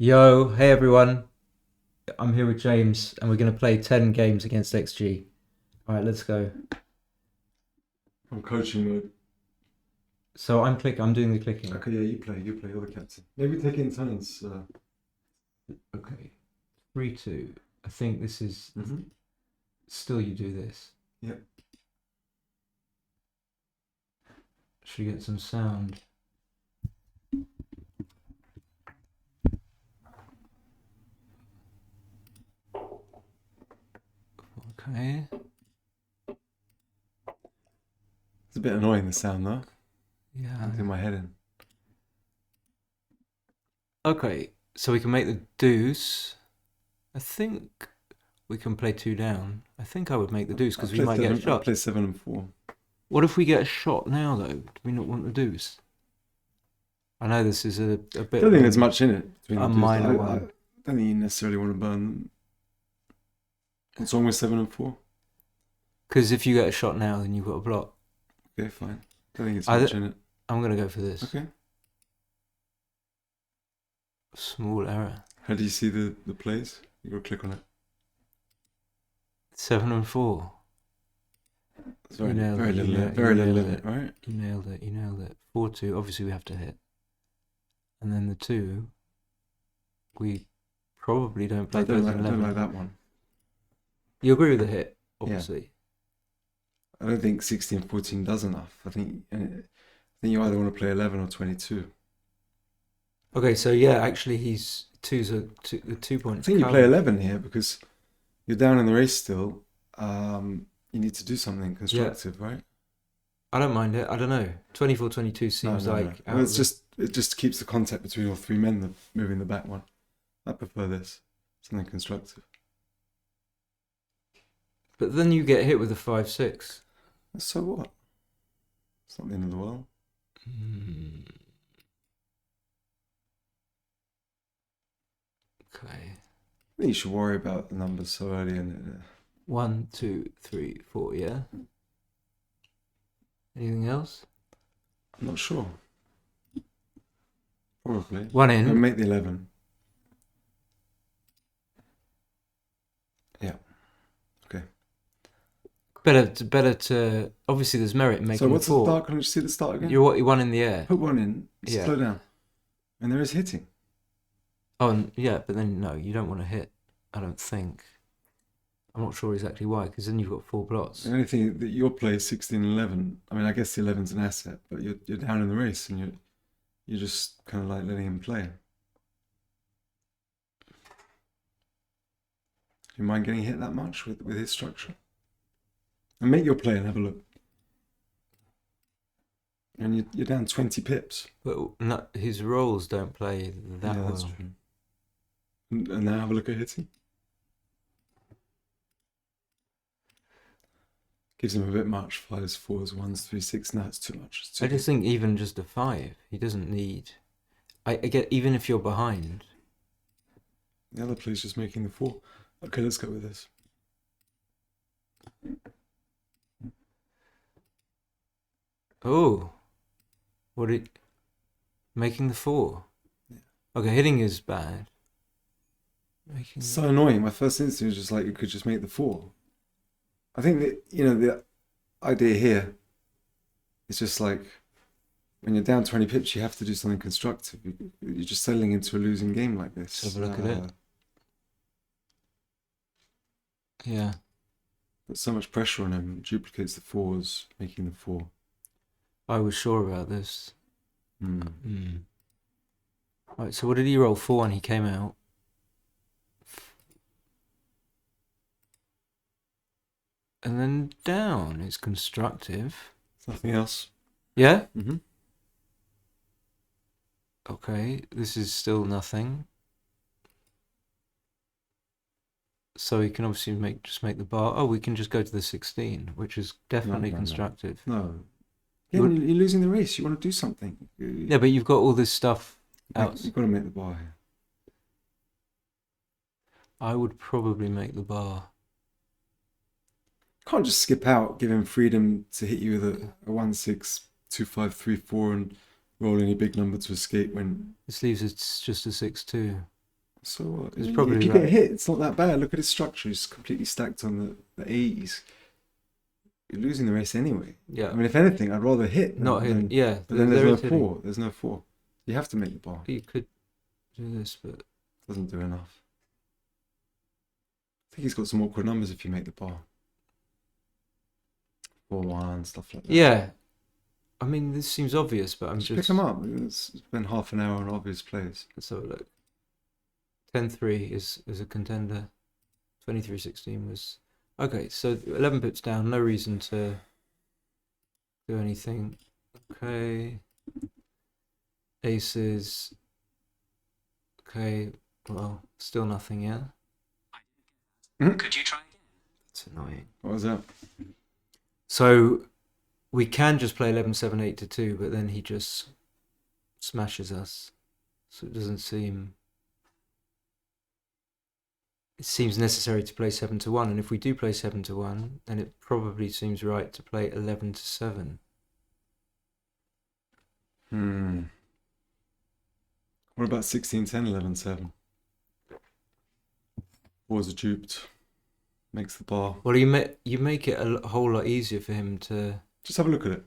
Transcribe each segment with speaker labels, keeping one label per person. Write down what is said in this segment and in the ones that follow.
Speaker 1: Yo, hey everyone. I'm here with James and we're going to play 10 games against XG. All right, let's go.
Speaker 2: I'm coaching mode.
Speaker 1: So I'm doing the clicking.
Speaker 2: Okay, yeah, you play, you're the captain. Maybe take it in turns.
Speaker 1: Okay. 3-2. I think this is
Speaker 2: Mhm.
Speaker 1: still you do this.
Speaker 2: Yep.
Speaker 1: Should we get some sound? Okay.
Speaker 2: It's a bit annoying the sound though.
Speaker 1: Yeah.
Speaker 2: I'm in my head in.
Speaker 1: Okay, so we can make the deuce. I think we can play two down. I think I would make the deuce because we might get a
Speaker 2: I
Speaker 1: shot.
Speaker 2: play 7 and 4.
Speaker 1: What if we get a shot now though? Do we not want the deuce? I know this is a
Speaker 2: I
Speaker 1: bit
Speaker 2: don't think there's much in it.
Speaker 1: a minor one.
Speaker 2: I don't think you necessarily want to burn them. What's wrong with 7 and 4?
Speaker 1: Because if you get a shot now, then you've got a block.
Speaker 2: Okay, fine. Don't think it's much in it.
Speaker 1: I'm going to go for this.
Speaker 2: Okay.
Speaker 1: Small error.
Speaker 2: How do you see the plays? You gotta click on it.
Speaker 1: 7 and 4.
Speaker 2: It's very little in it, right?
Speaker 1: You nailed it. 4-2. Obviously, we have to hit. And then the 2, we probably don't play.
Speaker 2: I don't like that one.
Speaker 1: You agree with the hit, obviously.
Speaker 2: I don't think 16 14 does enough. I think you either want to play 11 or 22.
Speaker 1: Okay, so yeah, actually, he's the 2 points.
Speaker 2: I think you play 11 here because you're down in the race still. You need to do something constructive, right?
Speaker 1: I don't mind it. I don't know. 24-22 seems like.
Speaker 2: No. Well, it just keeps the contact between all three men moving the back one. I prefer this. Something constructive.
Speaker 1: But then you get hit with a 5-6.
Speaker 2: So what? It's not the end of the world.
Speaker 1: Okay.
Speaker 2: I think you should worry about the numbers so early in it.
Speaker 1: 1, 2, 3, 4, yeah? Anything else?
Speaker 2: I'm not sure. Probably.
Speaker 1: One in.
Speaker 2: I'll make the 11. Yeah. Okay.
Speaker 1: Better to. Obviously, there's merit in making.
Speaker 2: So what's
Speaker 1: the 4.
Speaker 2: the start? Can you see the start again?
Speaker 1: You're one in the air.
Speaker 2: Put one in.
Speaker 1: Yeah.
Speaker 2: Slow down. And there is hitting.
Speaker 1: Oh, yeah, but then no, you don't want to hit. I don't think. I'm not sure exactly why, because then you've got 4 plots.
Speaker 2: The only thing that your play is 16 and 11. I mean, I guess the 11's an asset, but you're down in the race and you're just kind of like letting him play. Do you mind getting hit that much with his structure? And make your play and have a look. And you're down 20 pips.
Speaker 1: But his rolls don't play that well.
Speaker 2: That's true. And now have a look at hitting. Gives him a bit much. 5s, 4s, 1s, 3, 6. No, it's too much.
Speaker 1: I just think even just a 5, he doesn't need. I get even if you're behind.
Speaker 2: The other play's just making the 4. Okay, let's go with this.
Speaker 1: Oh, making the 4. Yeah. Okay, hitting is bad.
Speaker 2: So annoying. My first instinct was just like you could just make the 4. I think that the idea here is just like when you're down 20 pips, you have to do something constructive. You're just settling into a losing game like this.
Speaker 1: Let's have a look at it. Yeah.
Speaker 2: Put so much pressure on him. Duplicates the 4s, making the 4.
Speaker 1: I was sure about this. Right, so what did he roll? 4 and he came out. And then down is constructive.
Speaker 2: Nothing else.
Speaker 1: Yeah?
Speaker 2: Mm-hmm.
Speaker 1: Okay, this is still nothing. So we can obviously just make the bar. Oh, we can just go to the 16, which is definitely constructive.
Speaker 2: No. You're losing the race. You want to do something.
Speaker 1: Yeah, but you've got all this stuff out.
Speaker 2: You've got to make the bar here.
Speaker 1: I would probably make the bar.
Speaker 2: Can't just skip out, give him freedom to hit you with a 1, 6, 2, 5, 3, 4 and roll any big number to escape when...
Speaker 1: This leaves it just a 6-2.
Speaker 2: So
Speaker 1: It's probably
Speaker 2: if you
Speaker 1: right.
Speaker 2: get hit, it's not that bad. Look at his structure; it's completely stacked on the 80s. You're losing the race anyway.
Speaker 1: Yeah.
Speaker 2: I mean, if anything, I'd rather hit
Speaker 1: Not him. Yeah.
Speaker 2: But then there's
Speaker 1: there
Speaker 2: no
Speaker 1: is hitting.
Speaker 2: 4. There's no 4. You have to make the bar.
Speaker 1: You could do this, but
Speaker 2: Doesn't do enough. I think he's got some awkward numbers if you make the bar. 4-1, stuff like that.
Speaker 1: yeah. I mean, this seems obvious, but I'm
Speaker 2: Just
Speaker 1: just
Speaker 2: pick him up. Spend half an hour on obvious plays.
Speaker 1: Let's have a look. 10-3 is a contender. 23-16 was okay. So 11 pips down. No reason to do anything. Okay. Aces. Okay. Well, still nothing. Yeah.
Speaker 3: Could you try again?
Speaker 1: That's annoying.
Speaker 2: What was that?
Speaker 1: So we can just play 11-7 8-2, but then he just smashes us. So it doesn't seem. It seems necessary to play 7-1, and if we do play 7-1, then it probably seems right to play 11-7.
Speaker 2: What about 16-10, 11-7? Fours are duped. Makes the bar.
Speaker 1: Well, you make it a whole lot easier for him to.
Speaker 2: Just have a look at it.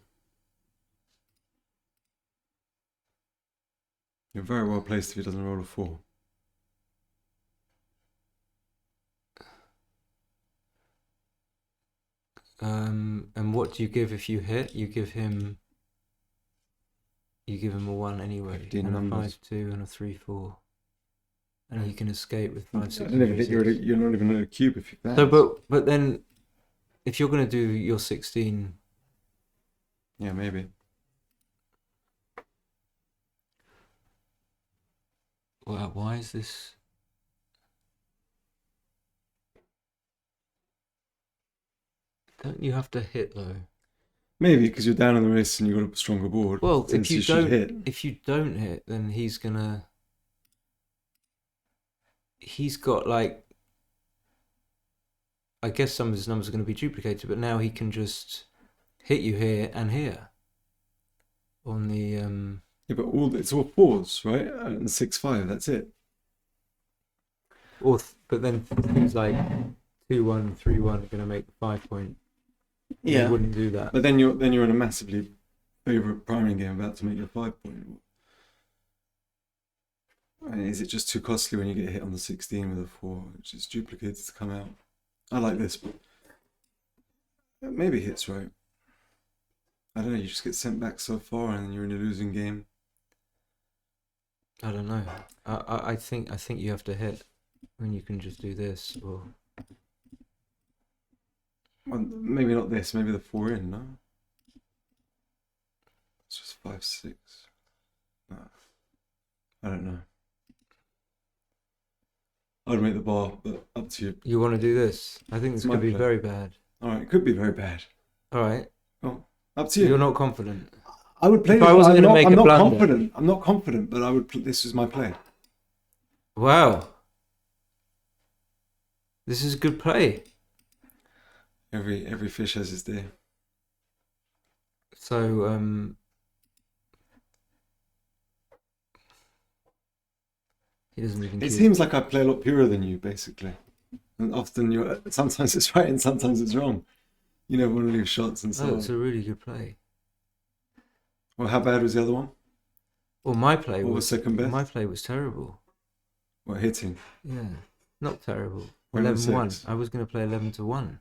Speaker 2: You're very well placed if he doesn't roll a 4.
Speaker 1: And what do you give if you hit? You give him a 1 anyway,
Speaker 2: 15
Speaker 1: and
Speaker 2: numbers.
Speaker 1: a 5-2 and a 3-4, and he can escape with 5-6.
Speaker 2: I don't even think you're not even at a cube if you that.
Speaker 1: So, but then, if you're going to do your 16,
Speaker 2: yeah, maybe.
Speaker 1: Wow, why is this? Don't you have to hit though?
Speaker 2: Maybe because you're down on the wrist and you've got a stronger board.
Speaker 1: Well, if you
Speaker 2: should hit.
Speaker 1: don't hit, then he's got like. I guess some of his numbers are going to be duplicated, but now he can just hit you here and here. On the
Speaker 2: Yeah, but it's all 4s, right? And 6-5. That's it.
Speaker 1: but then things like 2-1, 3-1 are going to make the 5 point.
Speaker 2: Yeah,
Speaker 1: you wouldn't do that.
Speaker 2: But then you're in a massively favourite priming game about to make your 5 point. I mean, is it just too costly when you get hit on the 16 with a 4, which is duplicated to come out? I like this, but maybe hits right. I don't know. You just get sent back so far, and then you're in a losing game.
Speaker 1: I don't know. I think you have to hit when you can just do this or.
Speaker 2: Well, maybe not this. Maybe the 4 in. No. It's just 5-6. No. I don't know. I'd make the bar, but up to you.
Speaker 1: You want to do this? I think this could be very bad.
Speaker 2: All right, it could be very bad.
Speaker 1: All right.
Speaker 2: Well, up to you.
Speaker 1: You're not confident.
Speaker 2: I would play.
Speaker 1: If I wasn't going to make a blunder.
Speaker 2: Confident. I'm not confident, but I would. This is my play.
Speaker 1: Wow. This is a good play.
Speaker 2: Every fish has his day.
Speaker 1: So he doesn't even.
Speaker 2: It seems like I play a lot purer than you, basically. And often sometimes it's right and sometimes it's wrong. You never want to leave shots and so on.
Speaker 1: It's a really good play.
Speaker 2: Well, how bad was the other one?
Speaker 1: Well, my play
Speaker 2: was second best?
Speaker 1: My play was terrible.
Speaker 2: What, hitting?
Speaker 1: Yeah, not terrible.
Speaker 2: 11-1.
Speaker 1: I was going to play 11-1.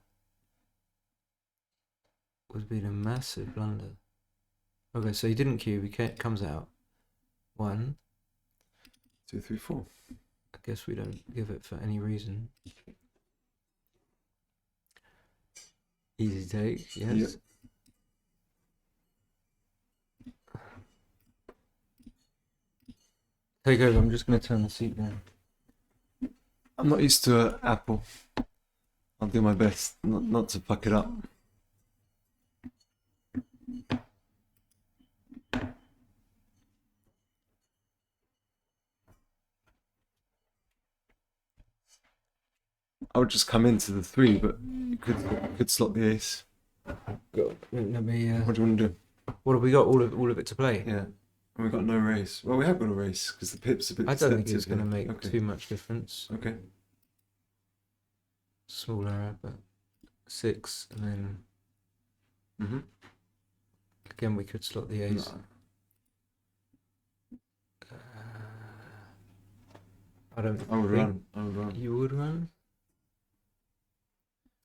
Speaker 1: Would have been a massive blunder. Okay, so he didn't cube. He comes out. 1,
Speaker 2: 2, 3, 4.
Speaker 1: I guess we don't give it for any reason. Easy take, yes.
Speaker 2: Yep.
Speaker 1: Take over. I'm just going to turn the seat down.
Speaker 2: I'm not used to Apple. I'll do my best not to fuck it up. I would just come into the 3, but you could slot the ace.
Speaker 1: Let me.
Speaker 2: What do you want to do?
Speaker 1: What have we got? All of it to play.
Speaker 2: Yeah. And we've got no race. Well, we have got a race because the pip's a bit
Speaker 1: I don't think
Speaker 2: deceptive
Speaker 1: it's going to
Speaker 2: here.
Speaker 1: make
Speaker 2: Okay.
Speaker 1: too much difference.
Speaker 2: Okay.
Speaker 1: Small error, but 6, and then
Speaker 2: Mm-hmm.
Speaker 1: again we could slot the ace.
Speaker 2: No.
Speaker 1: I don't
Speaker 2: I would
Speaker 1: think
Speaker 2: run. I would run.
Speaker 1: you would run.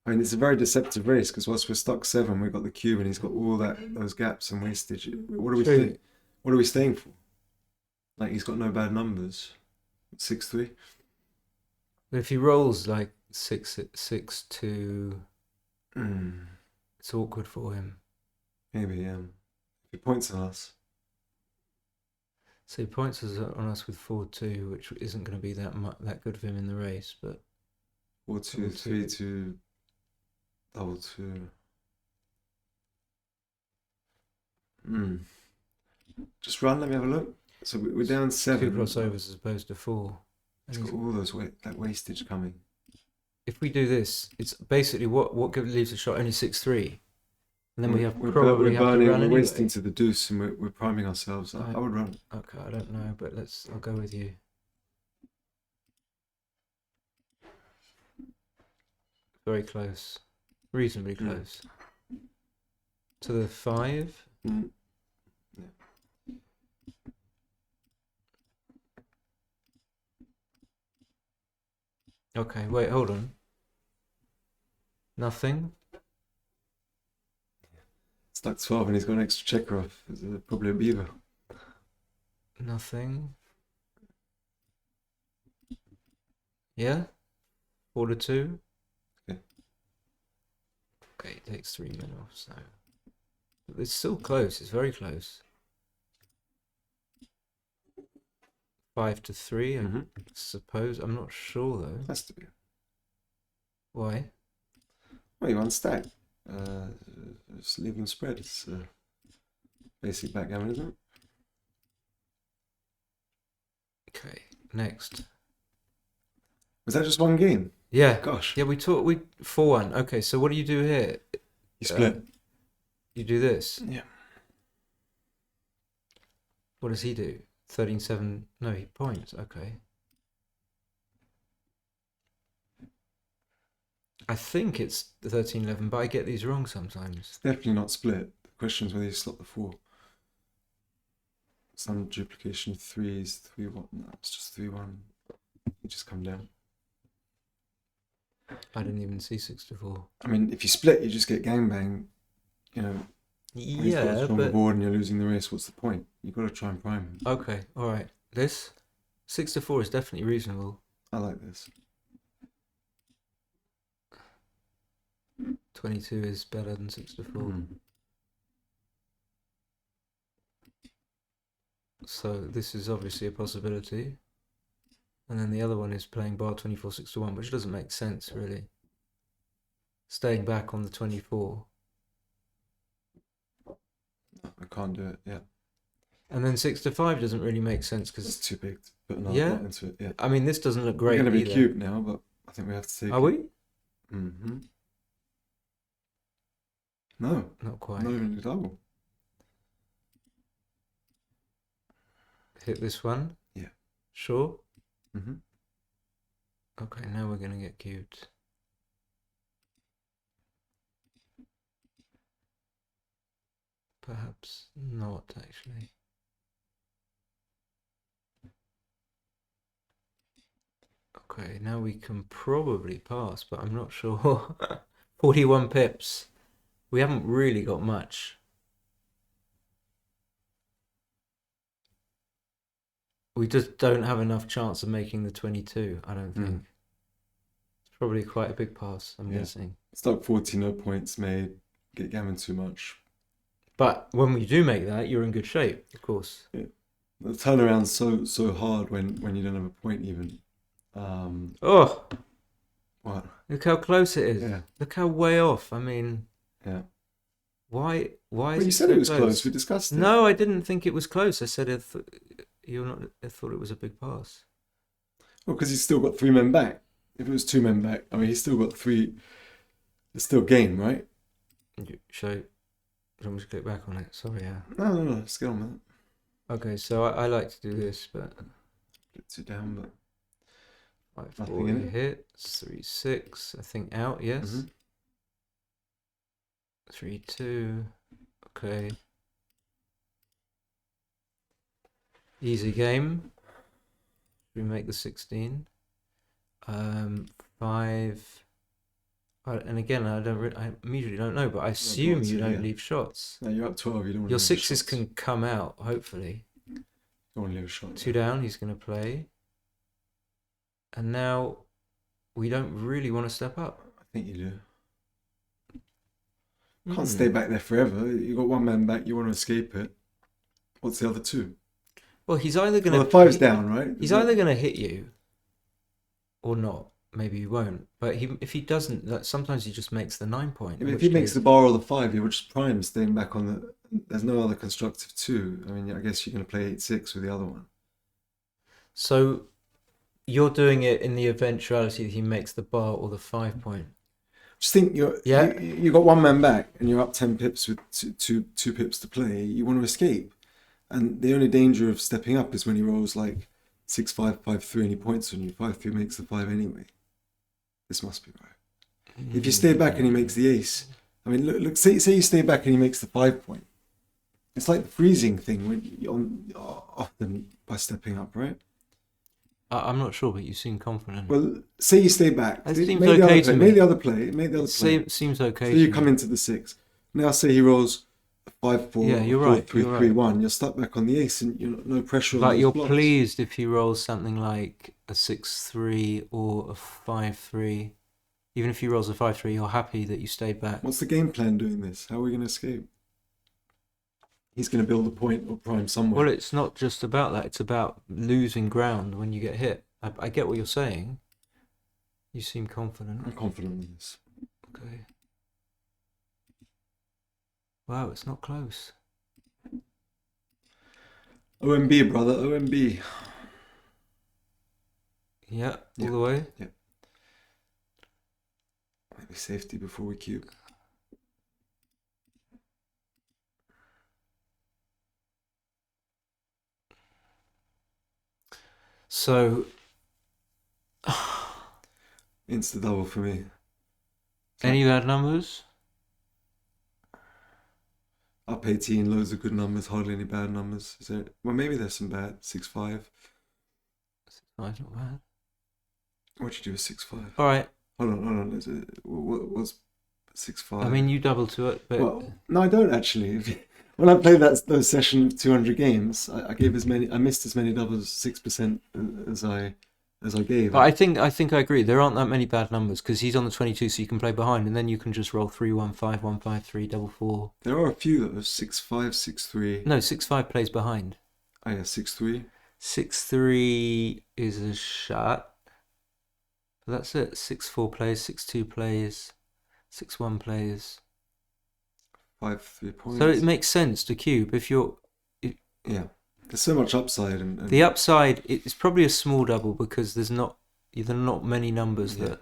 Speaker 2: I mean, it's a very deceptive race because whilst we're stuck 7, we've got the cube and he's got all those gaps and wastage. What are we
Speaker 1: True.
Speaker 2: think? What are we staying for? Like he's got no bad numbers. 6-3.
Speaker 1: But if he rolls like 6-2, it's awkward for him.
Speaker 2: Maybe. If he points on us.
Speaker 1: So he points us on us with 4-2, which isn't going to be that good for him in the race. But
Speaker 2: 4-2, 3-2, double 2. Just run. Let me have a look. So we're down 7.
Speaker 1: 2 crossovers as opposed to 4.
Speaker 2: He's
Speaker 1: And
Speaker 2: got all those that wastage coming.
Speaker 1: if we do this, it's basically what leaves a shot only 6-3, and then we have
Speaker 2: we're
Speaker 1: probably have
Speaker 2: burning,
Speaker 1: to run
Speaker 2: we're
Speaker 1: anyway.
Speaker 2: wasting to the deuce, and we're priming ourselves. I
Speaker 1: Right.
Speaker 2: would run.
Speaker 1: Okay, I don't know, but I'll go with you. Very close, reasonably close. To the 5.
Speaker 2: Mm.
Speaker 1: Okay, wait, hold on. Nothing.
Speaker 2: Stuck 12, and he's got an extra checker off. It's probably a beaver.
Speaker 1: Nothing. Yeah? 4-2.
Speaker 2: Okay.
Speaker 1: Okay, it takes 3 men off, so. But it's still close, it's very close. 5-3, I suppose. I'm not sure though.
Speaker 2: Has to be.
Speaker 1: Why?
Speaker 2: Well, you unstack. Just leave them spread. It's basic backgammon, isn't it?
Speaker 1: Okay, next.
Speaker 2: Was that just one game?
Speaker 1: Yeah.
Speaker 2: Gosh.
Speaker 1: Yeah, we 4-1. Okay, so what do you do here?
Speaker 2: You split.
Speaker 1: You do this.
Speaker 2: Yeah.
Speaker 1: What does he do? 13-7. No, he points. Okay. I think it's 13-11, but I get these wrong sometimes.
Speaker 2: It's definitely not split. The question is whether you slot the 4. Some duplication of 3s, 3-1. No, it's just 3-1. You just come down.
Speaker 1: I didn't even see 6-4.
Speaker 2: I mean, if you split, you just get gangbang. You know, when he's got a
Speaker 1: Yeah,
Speaker 2: stronger
Speaker 1: but
Speaker 2: board and you're losing the race, what's the point? You've got to try and prime him.
Speaker 1: okay, all right. This 6-4 is definitely reasonable.
Speaker 2: I like this.
Speaker 1: 22 is better than 6-4. So this is obviously a possibility. And then the other one is playing bar 24 6-1, which doesn't make sense really. Staying back on the 24.
Speaker 2: I can't do it. Yeah,
Speaker 1: And then 6-5 doesn't really make sense
Speaker 2: it's
Speaker 1: because
Speaker 2: too big to put another
Speaker 1: Yeah?
Speaker 2: lot into it. Yeah,
Speaker 1: I mean this doesn't look
Speaker 2: we're
Speaker 1: great.
Speaker 2: going to be
Speaker 1: either.
Speaker 2: cute now, but I think we have to take.
Speaker 1: Are we?
Speaker 2: Mm-hmm. No,
Speaker 1: Not quite.
Speaker 2: not even a double.
Speaker 1: Hit this one.
Speaker 2: Yeah.
Speaker 1: Sure.
Speaker 2: Mm-hmm.
Speaker 1: Okay, now we're gonna get cubed. Perhaps not actually. Okay, now we can probably pass, but I'm not sure. 41 pips. We haven't really got much. We just don't have enough chance of making the 22, I don't think. It's probably quite a big pass, I'm
Speaker 2: Yeah.
Speaker 1: guessing.
Speaker 2: Stuck 40, no points made. Get gammon too much.
Speaker 1: But when we do make that, you're in good shape, of course.
Speaker 2: The turnaround's so hard when you don't have a point even.
Speaker 1: Oh,
Speaker 2: What?
Speaker 1: look how close it is.
Speaker 2: Yeah.
Speaker 1: Look how way off. I mean,
Speaker 2: Yeah.
Speaker 1: why
Speaker 2: Well,
Speaker 1: is
Speaker 2: you
Speaker 1: it
Speaker 2: said
Speaker 1: so
Speaker 2: it was
Speaker 1: close?
Speaker 2: close. We discussed it.
Speaker 1: No, I didn't think it was close. I said I thought it was a big pass.
Speaker 2: Well, because he's still got 3 men back. If it was 2 men back, I mean, he's still got 3. It's still game, right?
Speaker 1: Do you want me to click back on it? Sorry, yeah.
Speaker 2: No. Let's get on with it.
Speaker 1: Okay, so I like to do this, but
Speaker 2: Gets it down, but
Speaker 1: 5
Speaker 2: Nothing
Speaker 1: 4
Speaker 2: in it?
Speaker 1: hits, 3 6. I think out. Yes.
Speaker 2: Mhm.
Speaker 1: 3 2. Okay. Easy game. We make the 16. 5. And again, I immediately don't know, but I assume
Speaker 2: lots
Speaker 1: you
Speaker 2: of
Speaker 1: don't
Speaker 2: here.
Speaker 1: leave shots.
Speaker 2: No, you're up 12. You don't want
Speaker 1: Your
Speaker 2: to leave
Speaker 1: sixes
Speaker 2: shots.
Speaker 1: can come out, hopefully.
Speaker 2: You don't want to leave a shot.
Speaker 1: 2 down, he's going to play. And now we don't really want to step up.
Speaker 2: I think you do. Can't stay back there forever. You got one man back. You want to escape it. What's the other two?
Speaker 1: Well, he's either going to.
Speaker 2: Well, the 5's down, right?
Speaker 1: He's either going to hit you or not. Maybe he won't. But if he doesn't, sometimes he just makes the 9 point.
Speaker 2: I mean, if he makes the bar or the 5, he would just prime staying back on the. There's no other constructive 2. I mean, I guess you're going to play 8-6 with the other one.
Speaker 1: So you're doing it in the eventuality that he makes the bar or the 5 point.
Speaker 2: Just think you got one man back and you're up 10 pips with two pips to play. You want to escape. And the only danger of stepping up is when he rolls like 6-5, 5-3 and he points on you. 5-3 makes the 5 anyway. This must be right. If you stay back and he makes the ace, I mean, look. Say you stay back and he makes the 5 point. It's like the freezing thing when often by stepping up, right?
Speaker 1: I'm not sure, but you seem confident.
Speaker 2: Well, say you stay back.
Speaker 1: It seems okay to me.
Speaker 2: Make the other play. Make the other play.
Speaker 1: Seems okay.
Speaker 2: So you come into the 6. Now say he rolls a 5-4,
Speaker 1: Yeah, you're
Speaker 2: 4-3,
Speaker 1: right.
Speaker 2: 3-1. You're stuck back on the ace, and you're no pressure on
Speaker 1: But
Speaker 2: those
Speaker 1: you're
Speaker 2: blocks.
Speaker 1: pleased if he rolls something like a 6-3 or a 5-3. Even if he rolls a 5-3, you're happy that you stayed back.
Speaker 2: What's the game plan doing this? How are we going to escape? He's going to build a point or prime somewhere.
Speaker 1: Well, it's not just about that. It's about losing ground when you get hit. I get what you're saying. You seem confident.
Speaker 2: I'm confident in this.
Speaker 1: Okay. Wow, it's not close.
Speaker 2: OMB, brother. OMB.
Speaker 1: Yeah, all
Speaker 2: Yeah.
Speaker 1: the way.
Speaker 2: Yeah. Maybe safety before we cube.
Speaker 1: So,
Speaker 2: Insta double for me.
Speaker 1: any bad numbers?
Speaker 2: Up 18, loads of good numbers, hardly any bad numbers. Is there? Well, maybe there's some bad. 6-5.
Speaker 1: No, it's not bad.
Speaker 2: What'd you do with 6-5?
Speaker 1: All right.
Speaker 2: Hold on. What's 6-5?
Speaker 1: I mean, you double to it, but
Speaker 2: Well, no, I don't actually. When I played those session of 200 games, I missed as many doubles, 6% as I gave.
Speaker 1: But I think I agree. There aren't that many bad numbers because he's on the 22, so you can play behind, and then you can just roll 3-1-5, 1-5-3, double 4.
Speaker 2: There are a few that are 6-5, 6-3.
Speaker 1: No, 6-5 plays behind.
Speaker 2: Oh yeah, 6-3.
Speaker 1: 6-3 is a shot. But that's it. 6-4 plays, 6-2 plays, 6-1 plays.
Speaker 2: 5-3 points.
Speaker 1: So it makes sense to cube if you're.
Speaker 2: Yeah, there's so much upside and
Speaker 1: The upside it's probably a small double because there are not many numbers
Speaker 2: Yeah.
Speaker 1: that.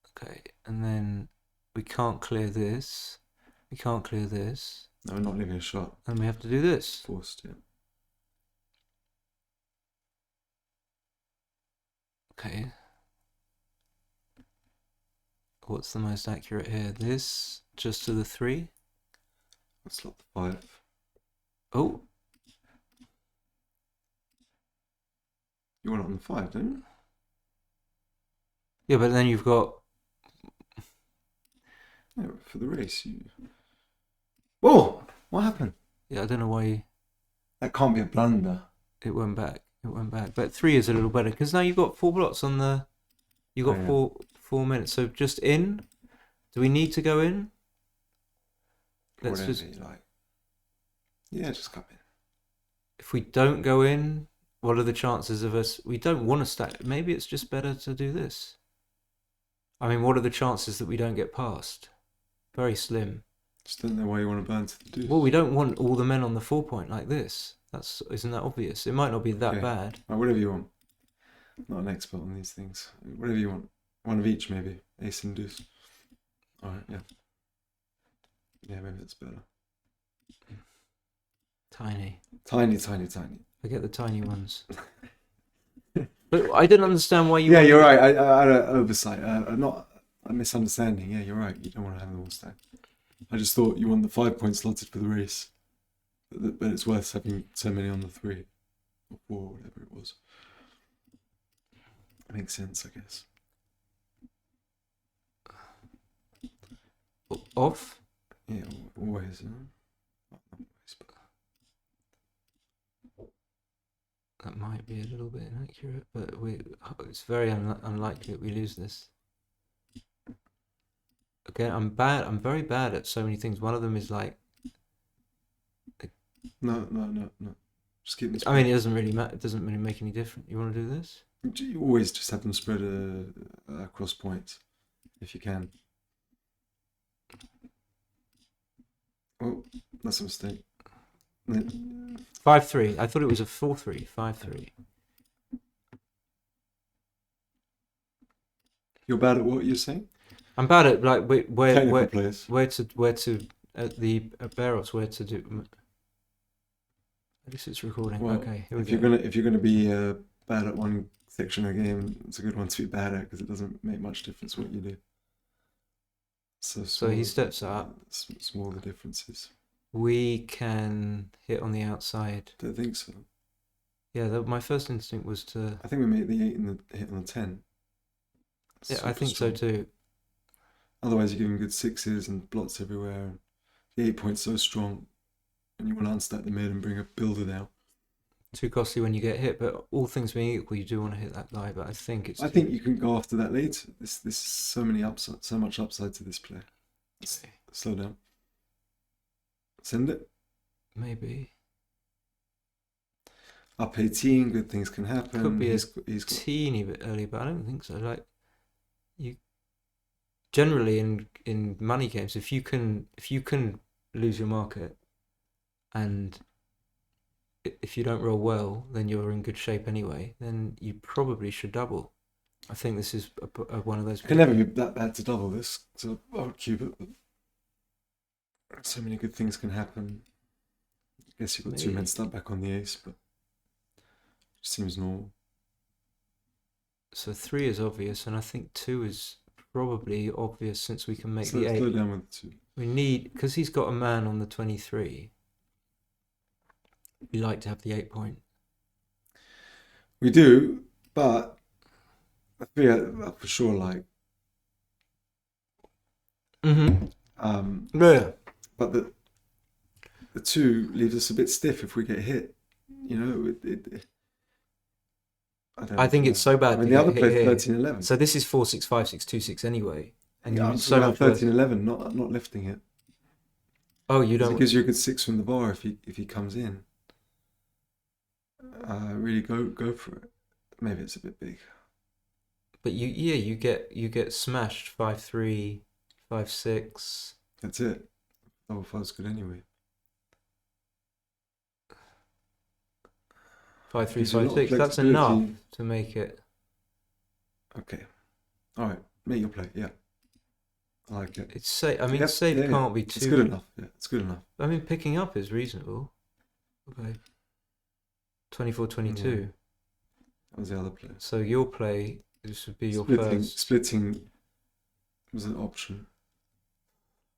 Speaker 1: Okay, and then we can't clear this. We can't clear this,
Speaker 2: no, we're not leaving a shot.
Speaker 1: and we have to do this.
Speaker 2: Forced, yeah.
Speaker 1: Okay. What's the most accurate here? This just to the 3.
Speaker 2: Let's slot the 5.
Speaker 1: Oh,
Speaker 2: You want it on the 5, don't you?
Speaker 1: yeah, but then you've got.
Speaker 2: Yeah, for the race. Whoa! What happened?
Speaker 1: Yeah, I don't know why
Speaker 2: That can't be a blunder.
Speaker 1: it went back. It went back, but 3 is a little better because now you've got 4 blocks on the. You got
Speaker 2: Oh, yeah.
Speaker 1: 4 minutes, so just in. Do we need to go in? Let's
Speaker 2: Whatever
Speaker 1: just.
Speaker 2: you like. Yeah, just come in.
Speaker 1: If we don't go in, what are the chances of us? We don't want to stack. Maybe it's just better to do this. I mean, what are the chances that we don't get past? Very slim.
Speaker 2: Just don't know why you want to burn to the deuce.
Speaker 1: Well, we don't want all the men on the 4 point like this. Isn't that obvious? It might not be that
Speaker 2: Okay.
Speaker 1: bad.
Speaker 2: Right, whatever you want. Not an expert on these things. Whatever you want. One of each, maybe. Ace and deuce. Alright, yeah. Yeah, maybe that's better.
Speaker 1: Tiny.
Speaker 2: Tiny.
Speaker 1: I get the tiny ones. But I didn't understand why you.
Speaker 2: Yeah,
Speaker 1: wanted-
Speaker 2: you're right. I had an oversight, not a misunderstanding. Yeah, you're right. You don't want to have them all stacked. I just thought you want the 5 points slotted for the race, but it's worth having so many on the 3 or 4, whatever it was. Makes sense, I guess.
Speaker 1: Off.
Speaker 2: Yeah, always. Not always, but
Speaker 1: That might be a little bit inaccurate, but it's very unlikely that we lose this. Again, I'm very bad at so many things. One of them is like,
Speaker 2: no. Just keep this.
Speaker 1: I mean, it doesn't really matter. It doesn't really make any difference. You want to do this?
Speaker 2: You always just have them spread across points, if you can. Oh, that's a mistake.
Speaker 1: 5-3. I thought it was a 4-3. 5-3.
Speaker 2: You're bad at what you're saying?
Speaker 1: I'm bad at like
Speaker 2: Technical players.
Speaker 1: where to at the Barrows where to do. At least it's recording.
Speaker 2: Well,
Speaker 1: Okay, here we
Speaker 2: If
Speaker 1: go.
Speaker 2: you're gonna be bad at one section of the game, it's a good one to be bad at because it doesn't make much difference what you do. So
Speaker 1: he steps up.
Speaker 2: Small the differences.
Speaker 1: We can hit on the outside.
Speaker 2: Don't think so.
Speaker 1: Yeah, my first instinct was to.
Speaker 2: I think we make the 8 and the hit on the 10.
Speaker 1: Yeah, I
Speaker 2: Super
Speaker 1: think so
Speaker 2: strong.
Speaker 1: too.
Speaker 2: Otherwise, you're giving good 6s and blots everywhere. And the 8 point's so strong, and you want to unstack the mid and bring a builder down.
Speaker 1: Too costly when you get hit, but all things being equal, you do want to hit that guy. But I think it's.
Speaker 2: I think you can go after that later. This is so much upside to this play. Slow down. Send it.
Speaker 1: Maybe
Speaker 2: Up 18, good things can happen.
Speaker 1: Could be
Speaker 2: he's got
Speaker 1: teeny bit early, but I don't think so. Like you, generally in money games, if you can lose your market, and if you don't roll well, then you're in good shape anyway. Then you probably should double. I think this is one of those.
Speaker 2: It can never be that bad to double this. So I would cube it. But so many good things can happen. I guess you've got 2 men stuck back on the ace, but it seems normal.
Speaker 1: So 3 is obvious, and I think 2 is probably obvious since we can make
Speaker 2: So
Speaker 1: the
Speaker 2: let's
Speaker 1: 8.
Speaker 2: slow down with 2.
Speaker 1: We need, because he's got a man on the 23. We like to have the 8 point.
Speaker 2: We do, but I feel for sure like
Speaker 1: Yeah.
Speaker 2: but the 2 leaves us a bit stiff if we get hit. You know,
Speaker 1: I think it's so bad.
Speaker 2: I mean,
Speaker 1: to
Speaker 2: the other
Speaker 1: get
Speaker 2: play
Speaker 1: hit here.
Speaker 2: 13-11.
Speaker 1: So this is 4-6, 5-6, 2-6 anyway, and
Speaker 2: Yeah,
Speaker 1: you
Speaker 2: I'm
Speaker 1: so much
Speaker 2: talking about
Speaker 1: worse.
Speaker 2: 13-11, not lifting it.
Speaker 1: Oh, you
Speaker 2: 'Cause
Speaker 1: don't.
Speaker 2: It gives you a good 6 from the bar if he comes in. Really go for it. Maybe it's a bit big.
Speaker 1: But you get smashed 5-3, 5-6.
Speaker 2: That's it. Double 5's good anyway.
Speaker 1: 5-3,
Speaker 2: Gives you a lot of
Speaker 1: 5-6. That's
Speaker 2: flexibility.
Speaker 1: enough to make it.
Speaker 2: Okay. All right. Make your play. Yeah. I like it.
Speaker 1: It's safe. I mean,
Speaker 2: Yep,
Speaker 1: safe
Speaker 2: yeah,
Speaker 1: can't be too.
Speaker 2: It's good enough. Yeah, it's good enough.
Speaker 1: I mean, picking up is reasonable. Okay. 24-22.
Speaker 2: That was the other play.
Speaker 1: So your play, this would be your
Speaker 2: Splitting,
Speaker 1: first.
Speaker 2: splitting was an option.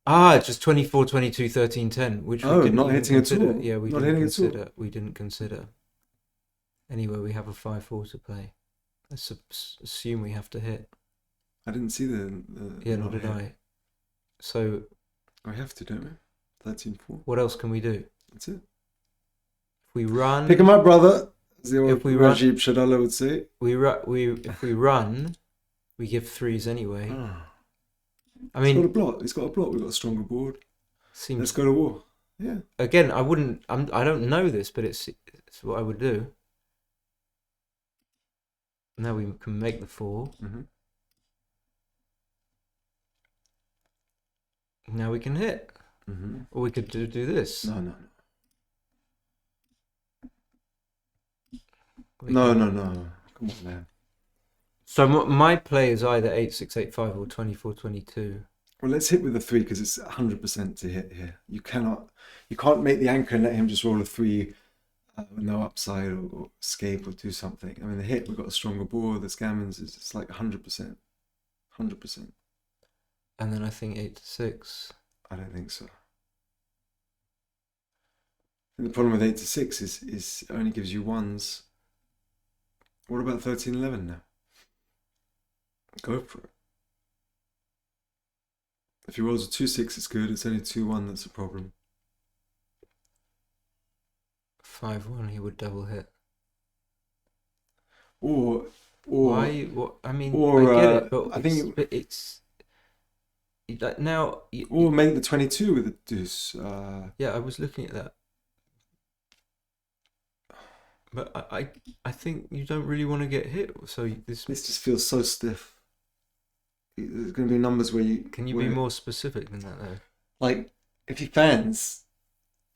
Speaker 1: It's just 24-22, 13-10, which we didn't
Speaker 2: not
Speaker 1: even
Speaker 2: hitting at
Speaker 1: consider.
Speaker 2: all.
Speaker 1: Yeah, we
Speaker 2: Not
Speaker 1: didn't
Speaker 2: hitting at all.
Speaker 1: consider. We didn't consider. Anyway, we have a 5-4 to play. Let's assume we have to hit.
Speaker 2: I didn't see the
Speaker 1: Yeah, nor
Speaker 2: not
Speaker 1: did
Speaker 2: hit.
Speaker 1: I. So
Speaker 2: We have to, don't we? 13-4.
Speaker 1: what else can we do?
Speaker 2: That's it.
Speaker 1: If we run,
Speaker 2: Pick him up, brother. As the old
Speaker 1: If we run-
Speaker 2: Rajib Shadala would say.
Speaker 1: if we run, we give 3s anyway. I
Speaker 2: He's got a
Speaker 1: mean,
Speaker 2: blot. He's got a blot. We've got a stronger board.
Speaker 1: seems
Speaker 2: Let's go to war. Yeah.
Speaker 1: again. I wouldn't. I don't know this, but it's what I would do. Now we can make the 4.
Speaker 2: Mm-hmm.
Speaker 1: Now we can hit,
Speaker 2: Mm-hmm.
Speaker 1: or we could do this.
Speaker 2: No.
Speaker 1: We
Speaker 2: No,
Speaker 1: can-
Speaker 2: no, no. Come on, man.
Speaker 1: So my play is either 8-6, 8-5 or 24-22.
Speaker 2: Well, let's hit with a 3 because it's 100% to hit here. You can't make the anchor and let him just roll a 3 with no upside or escape or do something. I mean, the hit, we've got a stronger board. The Gammons is it's like 100%. 100%.
Speaker 1: And then I think 8 to 6.
Speaker 2: I don't think so. And the problem with 8 to 6 is it only gives you ones. What about 13-11 now? Go for it. If he rolls a 2-6, it's good. It's only 2-1 that's a problem.
Speaker 1: 5-1, he would double hit.
Speaker 2: Or
Speaker 1: Why? What? I mean,
Speaker 2: or,
Speaker 1: I get it, but
Speaker 2: I think
Speaker 1: it's like now.
Speaker 2: or make the 22 with the deuce.
Speaker 1: Yeah, I was looking at that, but I think you don't really want to get hit. So this
Speaker 2: just feels so stiff. There's going to be numbers where you
Speaker 1: can you be more specific than that though?
Speaker 2: Like if he fans,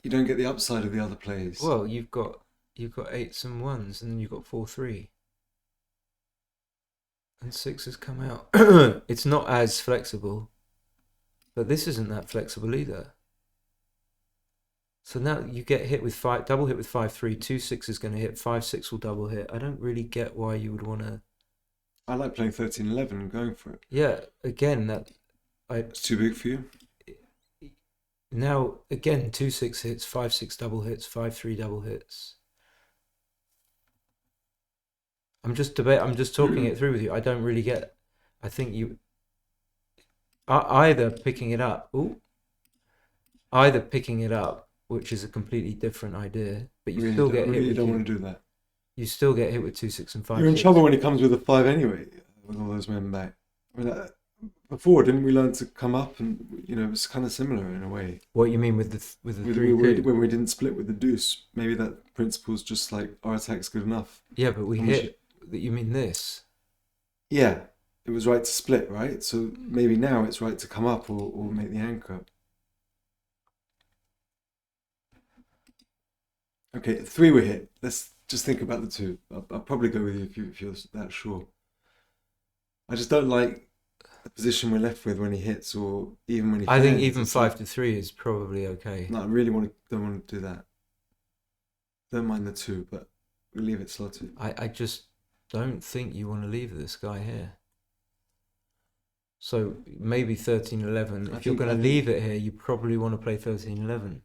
Speaker 2: you don't get the upside of the other plays.
Speaker 1: Well, you've got 8s and 1s, and then you've got 4-3. And 6s come out. It's not as flexible, but this isn't that flexible either. So now you get hit with double hit with 5-3. 2-6 is going to hit. 5-6 will double hit. I don't really get why you would want to.
Speaker 2: I like playing 13-11 and going for it.
Speaker 1: Yeah, again
Speaker 2: It's too big for you.
Speaker 1: Now again 2-6 hits, 5-6 double hits, 5-3 double hits. I'm just talking it through with you. I don't really get. I think you either picking it up, which is a completely different idea, but you still get hit.
Speaker 2: You don't want to do that.
Speaker 1: You still get hit with 2-6 and 5.
Speaker 2: You're in trouble when he comes with a 5 anyway, with all those men back. I mean, before didn't we learn to come up and it was kind of similar in a way.
Speaker 1: What you mean with the 3-2?
Speaker 2: When we didn't split with the deuce, maybe that principle's just like our attack's good enough.
Speaker 1: Yeah, but we hit. You mean this?
Speaker 2: Yeah, it was right to split, right? So maybe now it's right to come up or make the anchor. Okay, 3 we hit. Let's just think about the 2. I'll probably go with you if you're that sure. I just don't like the position we're left with when he hits, or even when he.
Speaker 1: I think even 5-3 is probably okay.
Speaker 2: No, I really don't want to do that. Don't mind the 2, but we'll leave it slotted.
Speaker 1: I just don't think you want to leave this guy here. So maybe 13-11. If you're going to leave it here, you probably want to play 13-11.